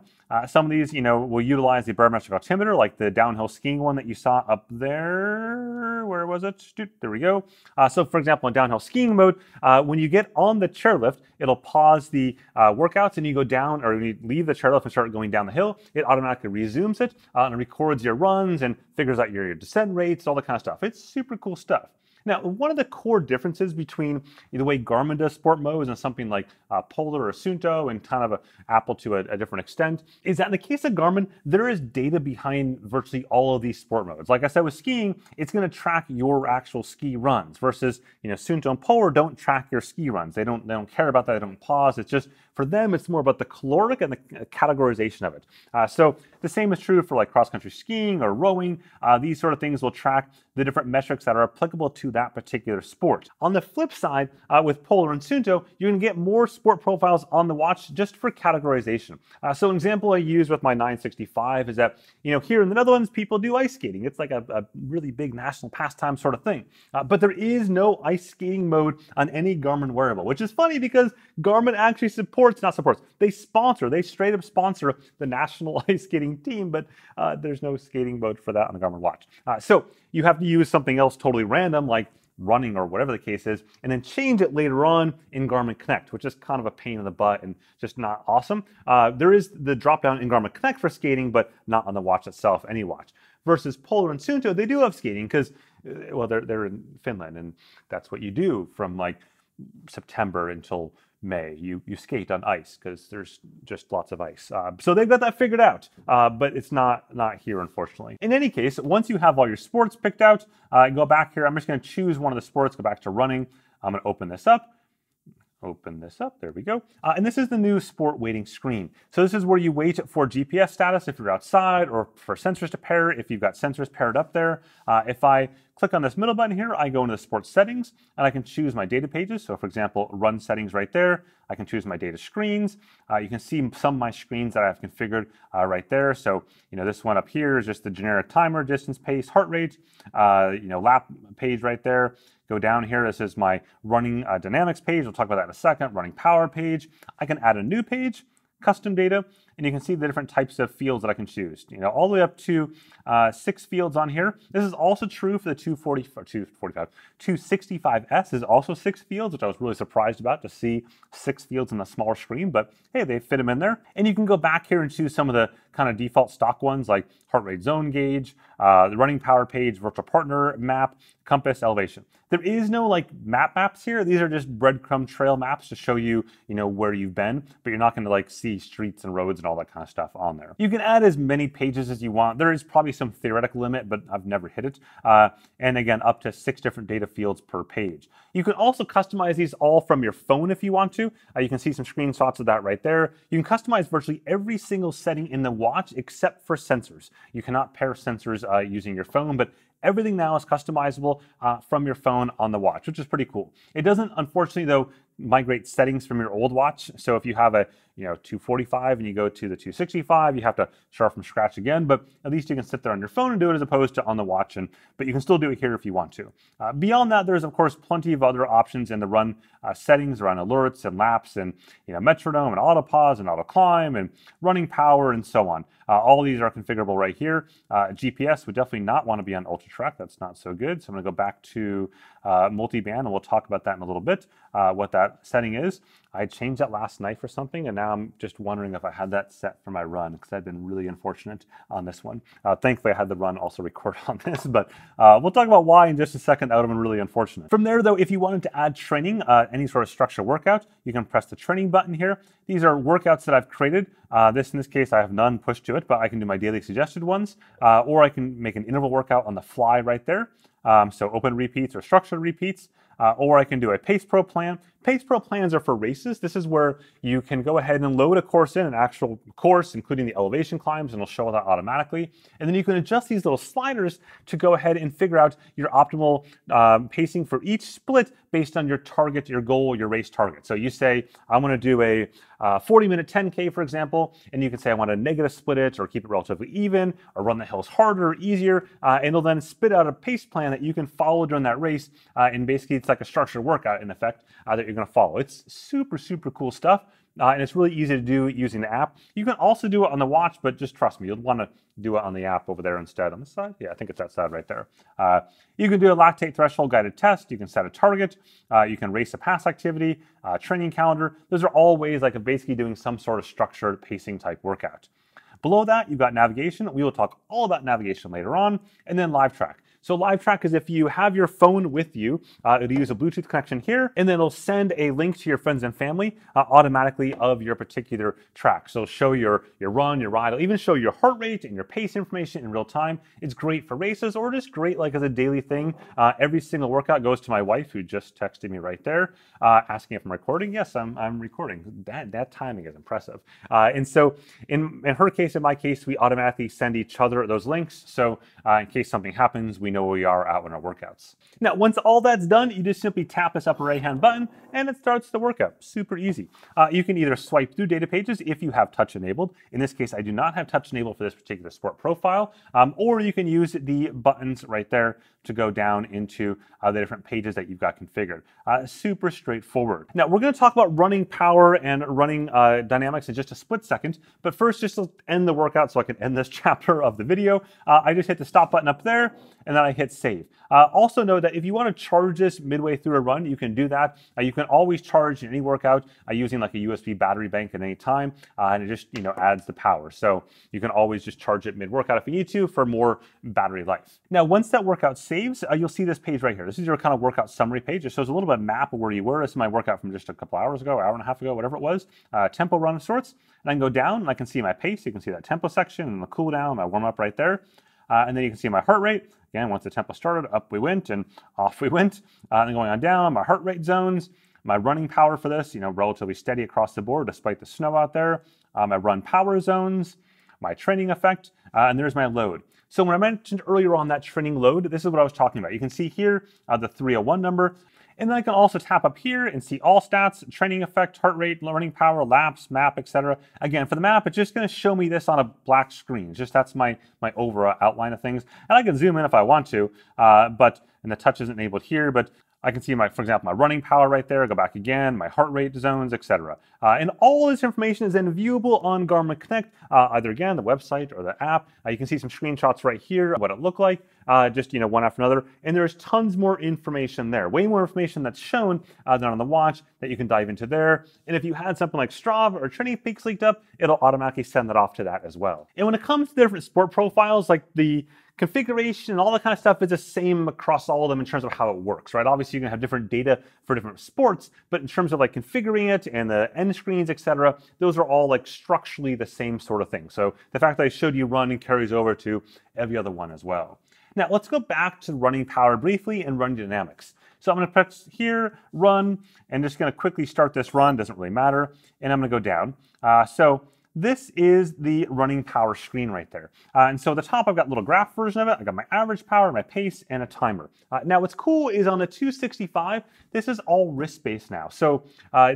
Some of these, will utilize the barometric altimeter, like the downhill skiing one that you saw up there. Where was it? There we go. So for example, in downhill skiing mode, when you get on the chairlift, it'll pause the workouts and you go down, or you leave the chairlift and start going down the hill. It automatically resumes it and records your runs and figures out your descent rates, all that kind of stuff. It's super cool stuff. Now, one of the core differences between the way Garmin does sport modes and something like Polar or Suunto, and kind of an Apple to a different extent, is that in the case of Garmin, there is data behind virtually all of these sport modes. Like I said with skiing, it's going to track your actual ski runs versus, Suunto and Polar don't track your ski runs. They don't care about that. They don't pause. It's just, for them, it's more about the caloric and the categorization of it. So the same is true for like cross-country skiing or rowing. These sort of things will track the different metrics that are applicable to that particular sport. On the flip side, with Polar and Suunto, you can get more sport profiles on the watch just for categorization. So an example I use with my 965 is that, here in the Netherlands, people do ice skating. It's like a really big national pastime sort of thing. But there is no ice skating mode on any Garmin wearable, which is funny because Garmin actually they straight up sponsor the national ice skating team, but there's no skating mode for that on the Garmin watch. So you have to use something else totally random, like running or whatever the case is, and then change it later on in Garmin Connect, which is kind of a pain in the butt and just not awesome. There is the drop down in Garmin Connect for skating, but not on the watch itself, any watch. Versus Polar and Suunto, they do have skating because, well, they're in Finland, and that's what you do from like September until May. You skate on ice because there's just lots of ice. So they've got that figured out, but it's not here, unfortunately. In any case, once you have all your sports picked out, go back here. I'm just going to choose one of the sports, go back to running. I'm going to open this up. There we go. And this is the new sport waiting screen. So this is where you wait for GPS status if you're outside, or for sensors to pair if you've got sensors paired up there. If I click on this middle button here, I go into the sports settings and I can choose my data pages. So for example, run settings right there. I can choose my data screens. You can see some of my screens that I've configured right there. So, this one up here is just the generic timer, distance, pace, heart rate, lap page right there. Go down here, this is my running dynamics page. We'll talk about that in a second. Running power page. I can add a new page, custom data, and you can see the different types of fields that I can choose. All the way up to 6 fields on here. This is also true for the 265S is also 6 fields, which I was really surprised about to see 6 fields on the smaller screen, but hey, they fit them in there. And you can go back here and choose some of the kind of default stock ones like heart rate zone gauge, the running power page, virtual partner map, compass, elevation. There is no like maps here. These are just breadcrumb trail maps to show you, where you've been, but you're not going to like see streets and roads and all that kind of stuff on there. You can add as many pages as you want. There is probably some theoretical limit, but I've never hit it. And again, up to 6 different data fields per page. You can also customize these all from your phone if you want to. You can see some screenshots of that right there. You can customize virtually every single setting in the watch except for sensors. You cannot pair sensors using your phone, but everything now is customizable from your phone on the watch, which is pretty cool. It doesn't, unfortunately, though, migrate settings from your old watch. So if you have a 245 and you go to the 265, you have to start from scratch again, but at least you can sit there on your phone and do it as opposed to on the watch, but you can still do it here if you want to. Beyond that, there's of course plenty of other options in the run settings around alerts and laps and metronome and auto pause and auto climb and running power and so on. All these are configurable right here. GPS would definitely not want to be on UltraTrack. That's not so good. So I'm going to go back to multiband, and we'll talk about that in a little bit, what that setting is. I changed that last night for something, and now I'm just wondering if I had that set for my run, because I've been really unfortunate on this one. Thankfully, I had the run also record on this, but we'll talk about why in just a second. That would have been really unfortunate. From there, though, if you wanted to add training, any sort of structured workout, you can press the training button here. These are workouts that I've created. In this case, I have none pushed to it, but I can do my daily suggested ones, or I can make an interval workout on the fly right there. So open repeats or structured repeats. or I can do a Pace Pro plan. Pace Pro plans are for races. This is where you can go ahead and load a course in, an actual course, including the elevation climbs, and it'll show that automatically. And then you can adjust these little sliders to go ahead and figure out your optimal pacing for each split based on your target, your goal, your race target. So you say, I want to do a 40-minute 10K, for example, and you can say I want to negative split it or keep it relatively even or run the hills harder or easier, and it'll then spit out a pace plan that you can follow during that race, and basically it's like a structured workout in effect that you're going to follow. It's super, super cool stuff. And it's really easy to do using the app. You can also do it on the watch, but just trust me, you'll want to do it on the app over there instead. On this side? Yeah, I think it's that side right there. You can do a lactate threshold guided test. You can set a target. You can race a pass activity, training calendar. Those are all ways like of basically doing some sort of structured pacing type workout. Below that, you've got navigation. We will talk all about navigation later on. And then LiveTrack. So LiveTrack is if you have your phone with you, it'll use a Bluetooth connection here, and then it'll send a link to your friends and family automatically of your particular track. So it'll show your run, your ride. It'll even show your heart rate and your pace information in real time. It's great for races or just great like as a daily thing. Every single workout goes to my wife, who just texted me right there, asking if I'm recording. Yes, I'm recording. That timing is impressive. And so in her case, in my case, we automatically send each other those links. So in case something happens, we know where we are out in our workouts. Now, once all that's done, you just simply tap this upper right-hand button and it starts the workout. Super easy. You can either swipe through data pages if you have touch enabled. In this case, I do not have touch enabled for this particular sport profile, or you can use the buttons right there to go down into the different pages that you've got configured. Super straightforward. Now, we're going to talk about running power and running dynamics in just a split second, but first, just to end the workout so I can end this chapter of the video, I just hit the stop button up there, and then I hit save. Also know that if you want to charge this midway through a run, you can do that. You can always charge in any workout using like a USB battery bank at any time, and it just adds the power. So you can always just charge it mid-workout if you need to for more battery life. Now, once that workout saves, you'll see this page right here. This is your kind of workout summary page. It shows a little bit of map of where you were. This is my workout from just a couple hours ago, hour and a half ago, whatever it was. Tempo run of sorts. And I can go down and I can see my pace. You can see that tempo section and the cool down, my warm up right there. And then you can see my heart rate. Again, once the tempo started, up we went and off we went. And then going on down, my heart rate zones, my running power for this, relatively steady across the board despite the snow out there. My run power zones, my training effect, and there's my load. So when I mentioned earlier on that training load, this is what I was talking about. You can see here the 301 number. And then I can also tap up here and see all stats, training effect, heart rate, running power, laps, map, etc. Again, for the map, it's just going to show me this on a black screen. Just that's my overall outline of things. And I can zoom in if I want to, and the touch isn't enabled here, but I can see for example, my running power right there, go back again, my heart rate zones, etc. And all this information is then viewable on Garmin Connect, either again, the website or the app. You can see some screenshots right here of what it looked like, just one after another. And there's tons more information there, way more information that's shown than on the watch that you can dive into there. And if you had something like Strava or Training Peaks linked up, it'll automatically send that off to that as well. And when it comes to different sport profiles, like the configuration and all that kind of stuff is the same across all of them in terms of how it works, right? Obviously, you're gonna have different data for different sports, but in terms of like configuring it and the end screens, etc., those are all like structurally the same sort of thing. So the fact that I showed you running carries over to every other one as well. Now, let's go back to running power briefly and running dynamics. So I'm gonna press here, run, and just gonna quickly start this run, doesn't really matter, and I'm gonna go down. This is the running power screen right there. And so at the top, I've got a little graph version of it. I've got my average power, my pace, and a timer. Now what's cool is on the 265, this is all wrist-based now. So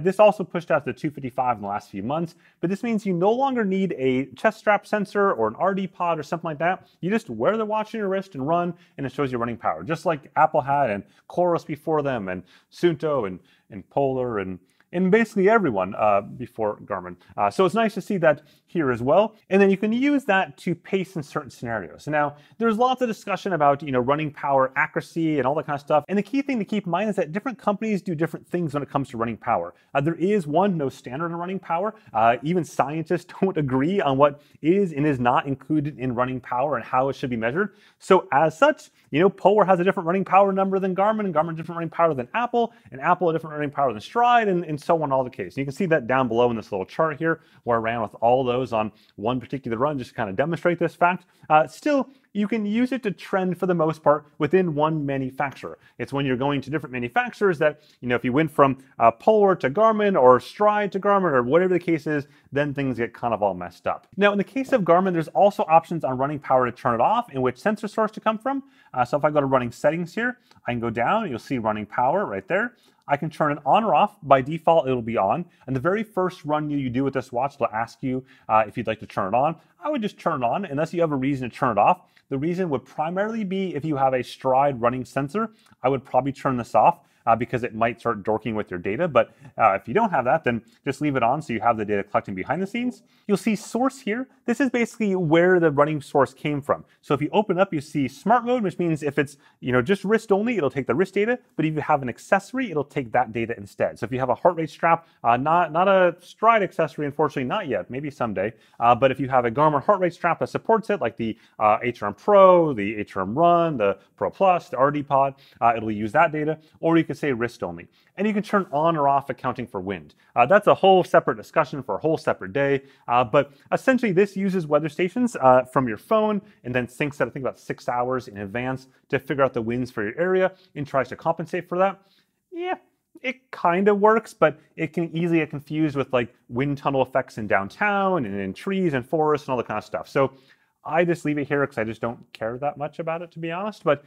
this also pushed out to the 255 in the last few months, but this means you no longer need a chest strap sensor or an RD pod or something like that. You just wear the watch on your wrist and run, and it shows you running power, just like Apple had and Chorus before them, and Suunto and Polar and basically everyone before Garmin. So it's nice to see that here as well. And then you can use that to pace in certain scenarios. So now there's lots of discussion about running power accuracy and all that kind of stuff. And the key thing to keep in mind is that different companies do different things when it comes to running power. There is no standard in running power. Even scientists don't agree on what is and is not included in running power and how it should be measured. So as such, Polar has a different running power number than Garmin, and Garmin a different running power than Apple, and Apple a different running power than Stride, and and so on, all the case. You can see that down below in this little chart here, where I ran with all those on one particular run, just to kind of demonstrate this fact. Still, you can use it to trend for the most part within one manufacturer. It's when you're going to different manufacturers that, if you went from Polar to Garmin or Stride to Garmin or whatever the case is, then things get kind of all messed up. Now, in the case of Garmin, there's also options on running power to turn it off and which sensor source to come from. So if I go to running settings here, I can go down, you'll see running power right there. I can turn it on or off. By default, it'll be on. And the very first run you do with this watch, it'll ask you if you'd like to turn it on. I would just turn it on unless you have a reason to turn it off. The reason would primarily be if you have a Stride running sensor, I would probably turn this off. Because it might start dorking with your data. But if you don't have that, then just leave it on so you have the data collecting behind the scenes. You'll see source here. This is basically where the running source came from. So if you open up, you see smart mode, which means if it's just wrist only, it'll take the wrist data. But if you have an accessory, it'll take that data instead. So if you have a heart rate strap, not a Stride accessory, unfortunately, not yet, maybe someday. But if you have a Garmin heart rate strap that supports it, like the HRM Pro, the HRM Run, the Pro Plus, the RD Pod, it'll use that data. Or you can say wrist only. And you can turn on or off accounting for wind. That's a whole separate discussion for a whole separate day. But essentially this uses weather stations from your phone and then syncs it, I think, about 6 hours in advance to figure out the winds for your area and tries to compensate for that. Yeah, it kind of works, but it can easily get confused with like wind tunnel effects in downtown and in trees and forests and all that kind of stuff. So I just leave it here because I just don't care that much about it, to be honest, but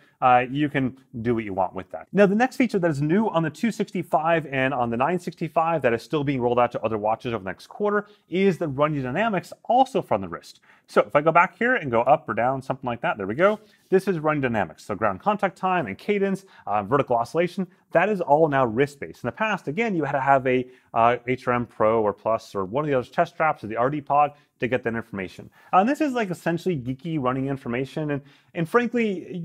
you can do what you want with that. Now, the next feature that is new on the 265 and on the 965 that is still being rolled out to other watches over the next quarter is the running dynamics also from the wrist. So if I go back here and go up or down, something like that, there we go. This is running dynamics. So ground contact time and cadence, vertical oscillation, that is all now wrist-based. In the past, again, you had to have a HRM Pro or Plus or one of the other chest straps or the RD Pod to get that information. And this is like essentially geeky running information. And frankly,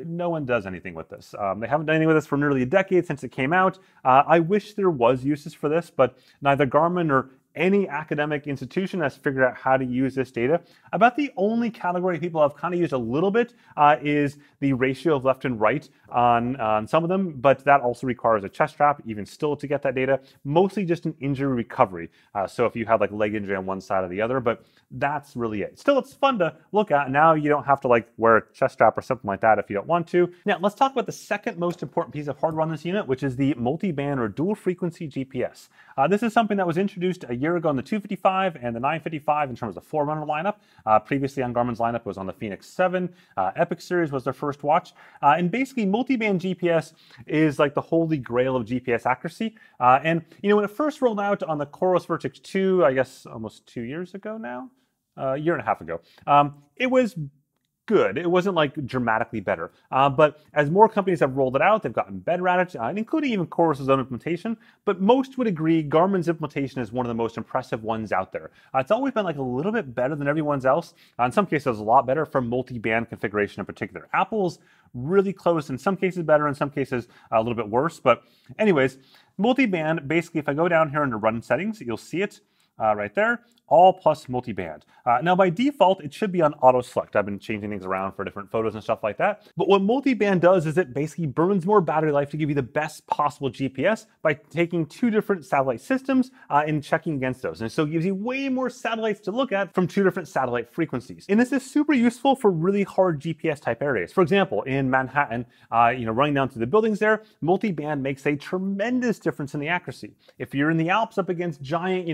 no one does anything with this. They haven't done anything with this for nearly a decade since it came out. I wish there was uses for this, but neither Garmin or any academic institution has figured out how to use this data. About the only category people have kind of used a little bit is the ratio of left and right on some of them, but that also requires a chest strap, even still, to get that data. Mostly just an injury recovery. So if you have like leg injury on one side or the other, but that's really it. Still, it's fun to look at. Now you don't have to like wear a chest strap or something like that if you don't want to. Now let's talk about the second most important piece of hardware on this unit, which is the multi-band or dual frequency GPS. This is something that was introduced a year ago on the 255 and the 955 in terms of the Forerunner lineup. Previously on Garmin's lineup, it was on the Phoenix 7. Epic Series was their first watch. And basically, multi-band GPS is like the holy grail of GPS accuracy. And when it first rolled out on the Coros Vertex 2, I guess almost 2 years ago now, a year and a half ago, it was good. It wasn't like dramatically better. But as more companies have rolled it out, they've gotten better at it, including even Coros' own implementation. But most would agree Garmin's implementation is one of the most impressive ones out there. It's always been like a little bit better than everyone's else. In some cases, a lot better for multi-band configuration in particular. Apple's really close, in some cases better, in some cases a little bit worse. But anyways, multi-band, basically, if I go down here into run settings, you'll see it right there. All plus multi-band. Now by default, it should be on auto select. I've been changing things around for different photos and stuff like that. But what multi-band does is it basically burns more battery life to give you the best possible GPS by taking two different satellite systems and checking against those. And so it gives you way more satellites to look at from two different satellite frequencies. And this is super useful for really hard GPS type areas. For example, in Manhattan, running down through the buildings there, multi-band makes a tremendous difference in the accuracy. If you're in the Alps up against giant,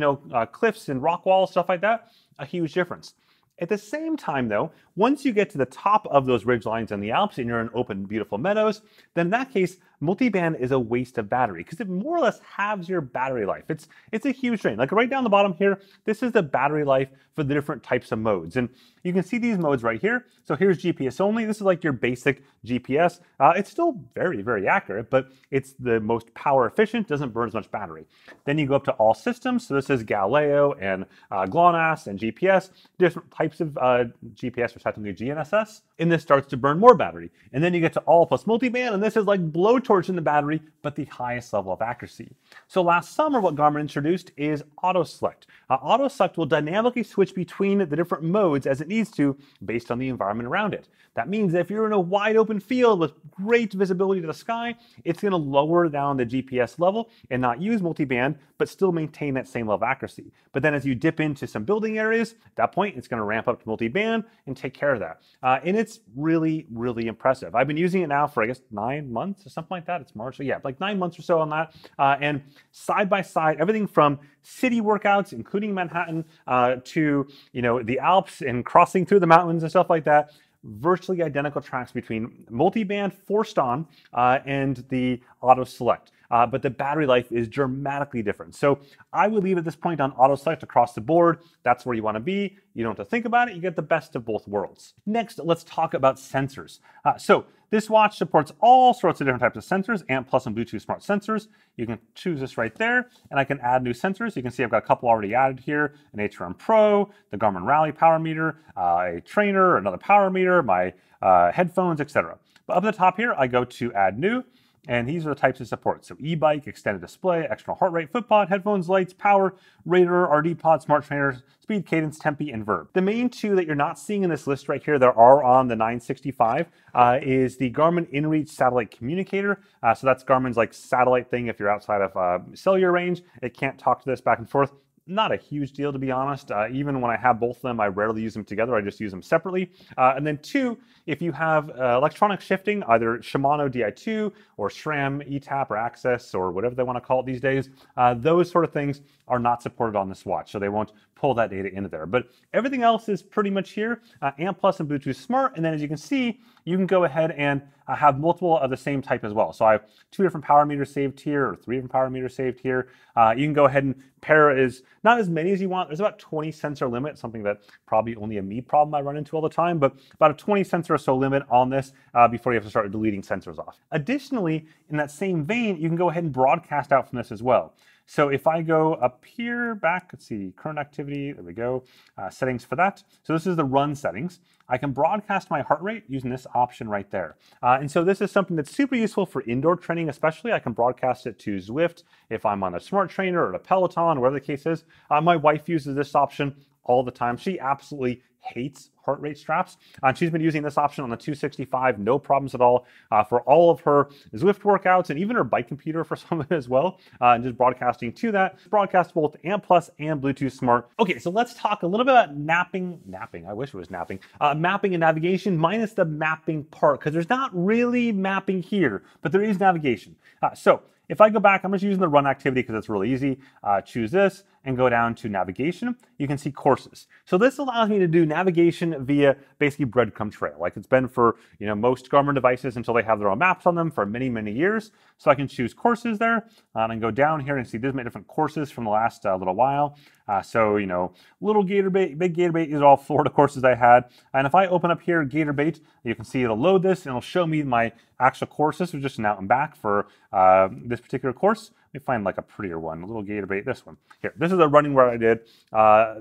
cliffs and rock walls, stuff like that, a huge difference. At the same time, though, once you get to the top of those ridge lines in the Alps and you're in open, beautiful meadows, then in that case, multi-band is a waste of battery because it more or less halves your battery life. It's a huge drain. Like right down the bottom here, this is the battery life for the different types of modes. And you can see these modes right here. So here's GPS only. This is like your basic GPS. It's still very, very accurate, but it's the most power efficient, doesn't burn as much battery. Then you go up to all systems. So this is Galileo and GLONASS and GPS, different types of GPS, which technically GNSS. And this starts to burn more battery. And then you get to all plus multiband, and this is like blowtorch torch in the battery, but the highest level of accuracy. So last summer, what Garmin introduced is Auto Select. Auto Select will dynamically switch between the different modes as it needs to based on the environment around it. That means that if you're in a wide open field with great visibility to the sky, it's going to lower down the GPS level and not use multiband, but still maintain that same level of accuracy. But then as you dip into some building areas, at that point, it's going to ramp up to multiband and take care of that. And it's really, really impressive. I've been using it now for, I guess, 9 months or something like that. It's March, so yeah, like 9 months or so on that. And side by side, everything from city workouts, including Manhattan, to the Alps and crossing through the mountains and stuff like that. Virtually identical tracks between multiband forced on and the auto select. But the battery life is dramatically different. So I would leave at this point on auto select across the board. That's where you want to be. You don't have to think about it. You get the best of both worlds. Next, let's talk about sensors. So this watch supports all sorts of different types of sensors, AMP Plus and Bluetooth Smart sensors. You can choose this right there, and I can add new sensors. You can see I've got a couple already added here, an HRV Pro, the Garmin Rally power meter, a trainer, another power meter, my headphones, etc. But up at the top here, I go to add new. And these are the types of support. So e-bike, extended display, external heart rate, foot pod, headphones, lights, power, radar, RD pod, smart trainers, speed, cadence, tempi, and verb. The main two that you're not seeing in this list right here that are on the 965 is the Garmin InReach satellite communicator. So that's Garmin's like satellite thing. If you're outside of cellular range, it can't talk to this back and forth. Not a huge deal, to be honest. Even when I have both of them, I rarely use them together. I just use them separately. And then two, if you have electronic shifting, either Shimano Di2 or SRAM ETAP or Access or whatever they want to call it these days, those sort of things are not supported on this watch, so they won't pull that data into there. But everything else is pretty much here, AMP Plus and Bluetooth Smart. And then as you can see, you can go ahead and have multiple of the same type as well. So I have 2 different power meters saved here, or 3 different power meters saved here. You can go ahead and pair is not as many as you want. There's about 20 sensor limit, something that probably only a me problem I run into all the time, but about a 20 sensor or so limit on this before you have to start deleting sensors off. Additionally, in that same vein, you can go ahead and broadcast out from this as well. So if I go up here, back, let's see, current activity, there we go, settings for that. So this is the run settings. I can broadcast my heart rate using this option right there. And so this is something that's super useful for indoor training, especially. I can broadcast it to Zwift if I'm on a smart trainer or a Peloton, whatever the case is. My wife uses this option all the time. She absolutely hates heart rate straps. And she's been using this option on the 265, no problems at all, for all of her Zwift workouts and even her bike computer for some of it as well, and just broadcasting to that. Broadcast both AMP Plus and Bluetooth Smart. Okay, so let's talk a little bit about napping, I wish it was napping, mapping and navigation minus the mapping part, because there's not really mapping here, but there is navigation. So if I go back, I'm just using the run activity because it's really easy. Choose this and go down to navigation. You can see courses. So this allows me to do navigation via basically breadcrumb trail, like it's been for most Garmin devices until they have their own maps on them for many, many years. So I can choose courses there and go down here and see there's many different courses from the last little while. So little gator bait, big gator bait, these are all Florida courses I had. And if I open up here gator bait, you can see it'll load this and it'll show me my actual courses. So just an out and back for this particular course. Let me find like a prettier one, a little gator bait, this one. Here, this is a running where I did.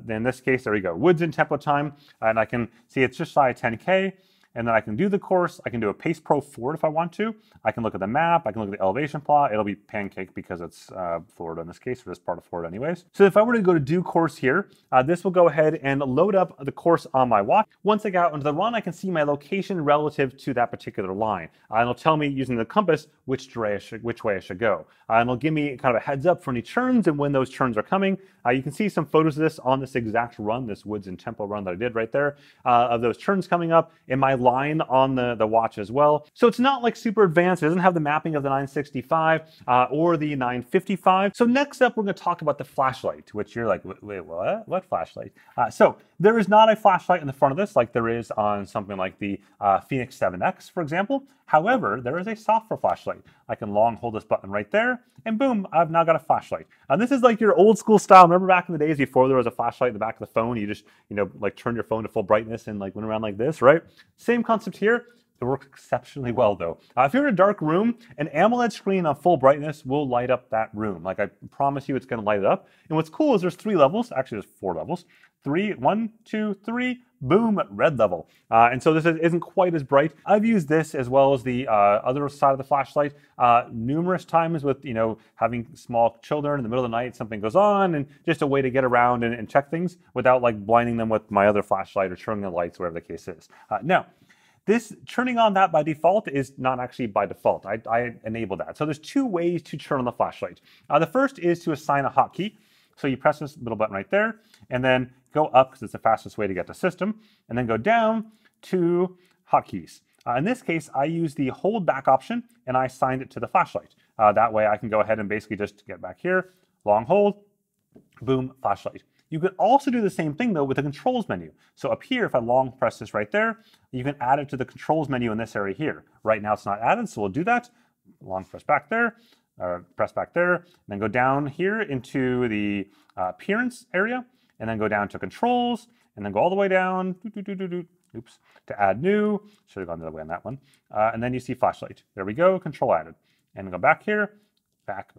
In this case, there we go, woods and tempo time. And I can see it's just shy of 10K. And then I can do the course. I can do a Pace Pro Forward if I want to. I can look at the map. I can look at the elevation plot. It'll be pancake because it's Florida in this case, or this part of Florida anyways. So if I were to go to do course here, this will go ahead and load up the course on my watch. Once I get out into the run, I can see my location relative to that particular line. And it'll tell me using the compass which way I should go. And it'll give me kind of a heads up for any turns and when those turns are coming. You can see some photos of this on this exact run, this woods and tempo run that I did right there, of those turns coming up in my line on the watch as well. So it's not like super advanced. It doesn't have the mapping of the 965 or the 955. So next up, we're going to talk about the flashlight, which you're like, wait, what? What flashlight? So there is not a flashlight in the front of this like there is on something like the Fenix 7X, for example. However, there is a software flashlight. I can long hold this button right there, and boom, I've now got a flashlight. This is like your old school style. Remember back in the days before there was a flashlight in the back of the phone, you just, like turn your phone to full brightness and like went around like this, right? Same concept here. It works exceptionally well though. If you're in a dark room, an AMOLED screen on full brightness will light up that room. Like I promise you it's going to light it up. And what's cool is there's 3 levels. Actually, there's 4 levels. 1, 2, 3, boom, red level. And so this isn't quite as bright. I've used this as well as the other side of the flashlight numerous times with, having small children in the middle of the night, something goes on, and just a way to get around and check things without like blinding them with my other flashlight or turning the lights, whatever the case is. Now, this turning on that by default is not actually by default. I enable that. So there's 2 ways to turn on the flashlight. The first is to assign a hotkey. So you press this middle button right there, and then go up because it's the fastest way to get to system, and then go down to hotkeys. In this case, I use the hold back option, and I assigned it to the flashlight. That way I can go ahead and basically just get back here, long hold, boom, flashlight. You can also do the same thing though with the controls menu. So up here, if I long press this right there, you can add it to the controls menu in this area here. Right now it's not added, so we'll do that. Long press back there, press back there, and then go down here into the appearance area, and then go down to controls, and then go all the way down, oops, to add new. Should have gone the other way on that one. And then you see flashlight. There we go, control added. And go back here, back.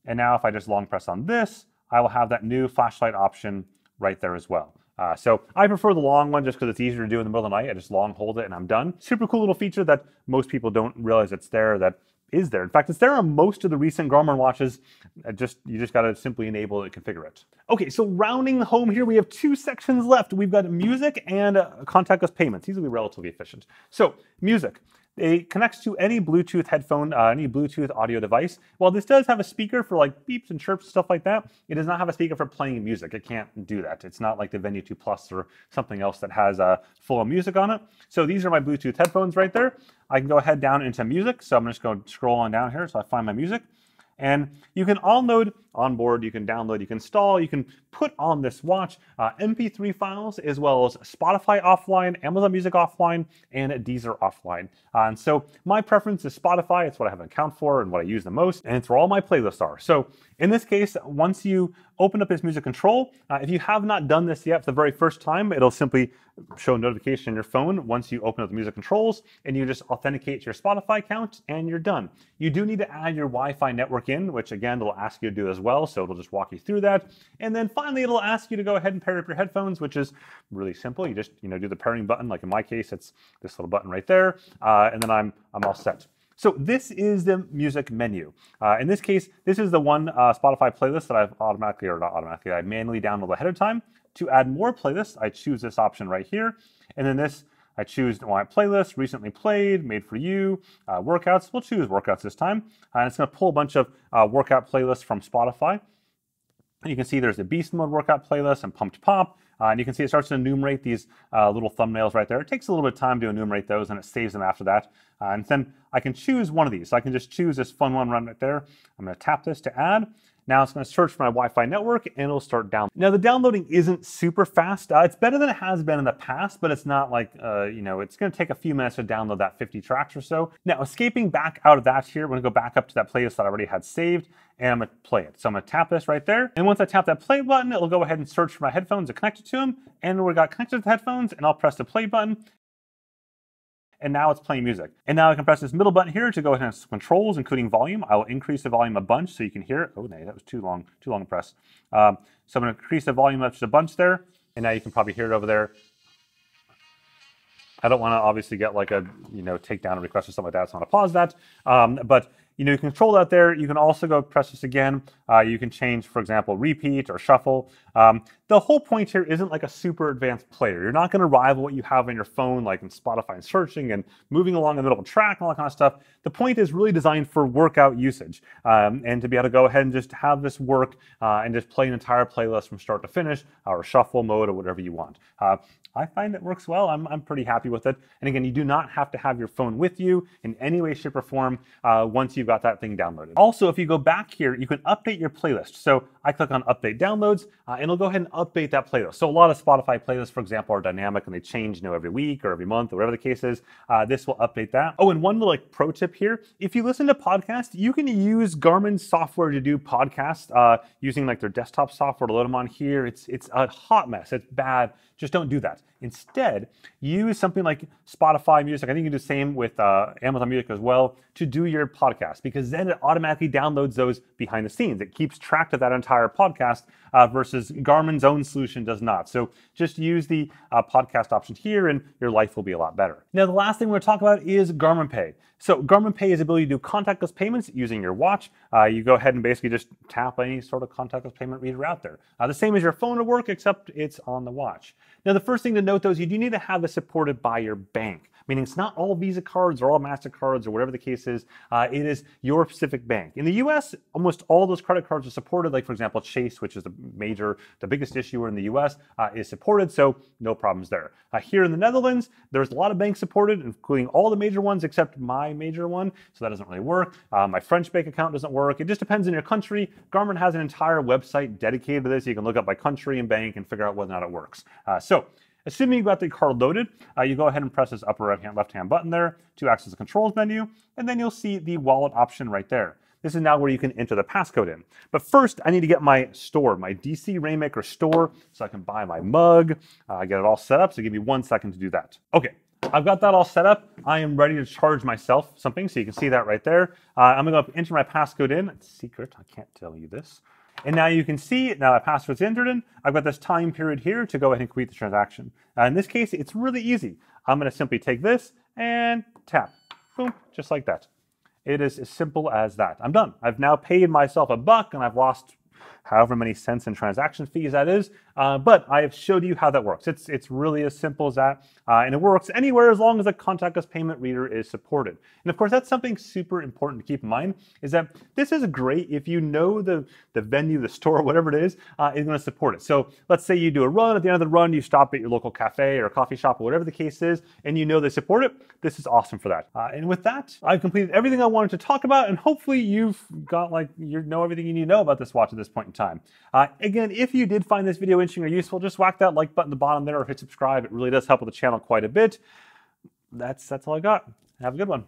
And now if I just long press on this, I will have that new flashlight option right there as well. So I prefer the long one just because it's easier to do in the middle of the night. I just long hold it and I'm done. Super cool little feature that most people don't realize it's there, that is there. In fact, it's there on most of the recent Garmin watches. You just got to simply enable it and configure it. Okay, so rounding home here, we have 2 sections left. We've got music and contactless payments. These will be relatively efficient. So music. It connects to any Bluetooth headphone, any Bluetooth audio device. While this does have a speaker for like beeps and chirps, stuff like that, it does not have a speaker for playing music. It can't do that. It's not like the Venue 2 Plus or something else that has full music on it. So these are my Bluetooth headphones right there. I can go ahead down into music. So I'm just going to scroll on down here so I find my music. And you can onboard, you can download, you can install, you can put on this watch MP3 files as well as Spotify offline, Amazon Music offline, and Deezer offline. And so my preference is Spotify. It's what I have an account for and what I use the most, and it's where all my playlists are. So in this case, once you open up this music control, if you have not done this yet for the very first time, it'll simply show a notification on your phone once you open up the music controls, and you just authenticate your Spotify account and you're done. You do need to add your Wi-Fi network in, which again, it'll ask you to do as well. So it'll just walk you through that. And then finally, it'll ask you to go ahead and pair up your headphones, which is really simple. You just, do the pairing button. Like in my case, it's this little button right there. And then I'm all set. So this is the music menu. In this case, this is the one Spotify playlist that I've I manually download ahead of time. To add more playlists, I choose this option right here. And then this, I choose my playlist, recently played, made for you, workouts. We'll choose workouts this time. And it's going to pull a bunch of workout playlists from Spotify. And you can see there's the Beast Mode workout playlist and Pumped Pop. And you can see it starts to enumerate these little thumbnails right there. It takes a little bit of time to enumerate those, and it saves them after that. And then I can choose one of these. So I can just choose this fun one right there. I'm going to tap this to add. Now it's going to search for my Wi-Fi network, and it'll start downloading. Now the downloading isn't super fast. It's better than it has been in the past, but it's not like, it's going to take a few minutes to download that 50 tracks or so. Now escaping back out of that here, we're going to go back up to that playlist that I already had saved, and I'm going to play it. So I'm going to tap this right there. And once I tap that play button, it'll go ahead and search for my headphones and connect it to them. And we got connected to the headphones, and I'll press the play button. And now it's playing music. And now I can press this middle button here to go ahead and controls, including volume. I will increase the volume a bunch so you can hear it. Oh, no, that was too long to press. So I'm going to increase the volume up just a bunch there. And now you can probably hear it over there. I don't want to obviously get like a, take down a request or something like that. So I'm going to pause that. But you can control that there. You can also go press this again. You can change, for example, repeat or shuffle. The whole point here isn't like a super advanced player. You're not going to rival what you have on your phone, like in Spotify and searching and moving along the middle of a track and all that kind of stuff. The point is really designed for workout usage and to be able to go ahead and just have this work and just play an entire playlist from start to finish or shuffle mode or whatever you want. I find it works well. I'm pretty happy with it. And again, you do not have to have your phone with you in any way, shape, or form once you've got that thing downloaded. Also, if you go back here, you can update your playlist. So I click on Update Downloads, and it'll go ahead and update that playlist. So a lot of Spotify playlists, for example, are dynamic and they change every week or every month or whatever the case is. This will update that. Oh, and one little pro tip here. If you listen to podcasts, you can use Garmin software to do podcasts using like their desktop software to load them on here. It's a hot mess. It's bad. Just don't do that. Instead, use something like Spotify Music. I think you can do the same with Amazon Music as well to do your podcast, because then it automatically downloads those behind the scenes. It keeps track of that entire podcast versus Garmin's own solution does not. So just use the podcast option here and your life will be a lot better. Now, the last thing we're going to talk about is Garmin Pay. So Garmin Pay is the ability to do contactless payments using your watch. You go ahead and basically just tap any sort of contactless payment reader out there. The same as your phone to work, except it's on the watch. Now, the first thing to note, though, is you do need to have this supported by your bank, meaning it's not all Visa cards or all MasterCards or whatever the case is. It is your specific bank. In the US, almost all those credit cards are supported. Like, for example, Chase, which is the biggest issuer in the US, is supported, so no problems there. Here in the Netherlands, there's a lot of banks supported, including all the major ones except my major one, so that doesn't really work. My French bank account doesn't work. It just depends on your country. Garmin has an entire website dedicated to this. You can look up by country and bank and figure out whether or not it works. So, assuming you got the card loaded, you go ahead and press this upper left-hand button there to access the controls menu, and then you'll see the wallet option right there. This is now where you can enter the passcode in. But first, I need to get my store, my DC Rainmaker store, so I can buy my mug, get it all set up, so give me 1 second to do that. Okay, I've got that all set up. I am ready to charge myself something, so you can see that right there. I'm gonna go enter my passcode in. It's secret, I can't tell you this. And now you can see, now my password's entered in, I've got this time period here to go ahead and complete the transaction. In this case, it's really easy. I'm gonna simply take this and tap, boom, just like that. It is as simple as that. I'm done. I've now paid myself $1 and I've lost however many cents in transaction fees that is, but I have showed you how that works. It's really as simple as that, and it works anywhere as long as a contactless payment reader is supported. And of course, that's something super important to keep in mind, is that this is great if you know the venue, the store, whatever it is going to support it. So let's say you do a run, at the end of the run, you stop at your local cafe or coffee shop or whatever the case is, and you know they support it. This is awesome for that. And with that, I've completed everything I wanted to talk about, and hopefully you've got you know everything you need to know about this watch at this point in time. Again, if you did find this video interesting or useful, just whack that like button at the bottom there or hit subscribe. It really does help with the channel quite a bit. That's all I got. Have a good one.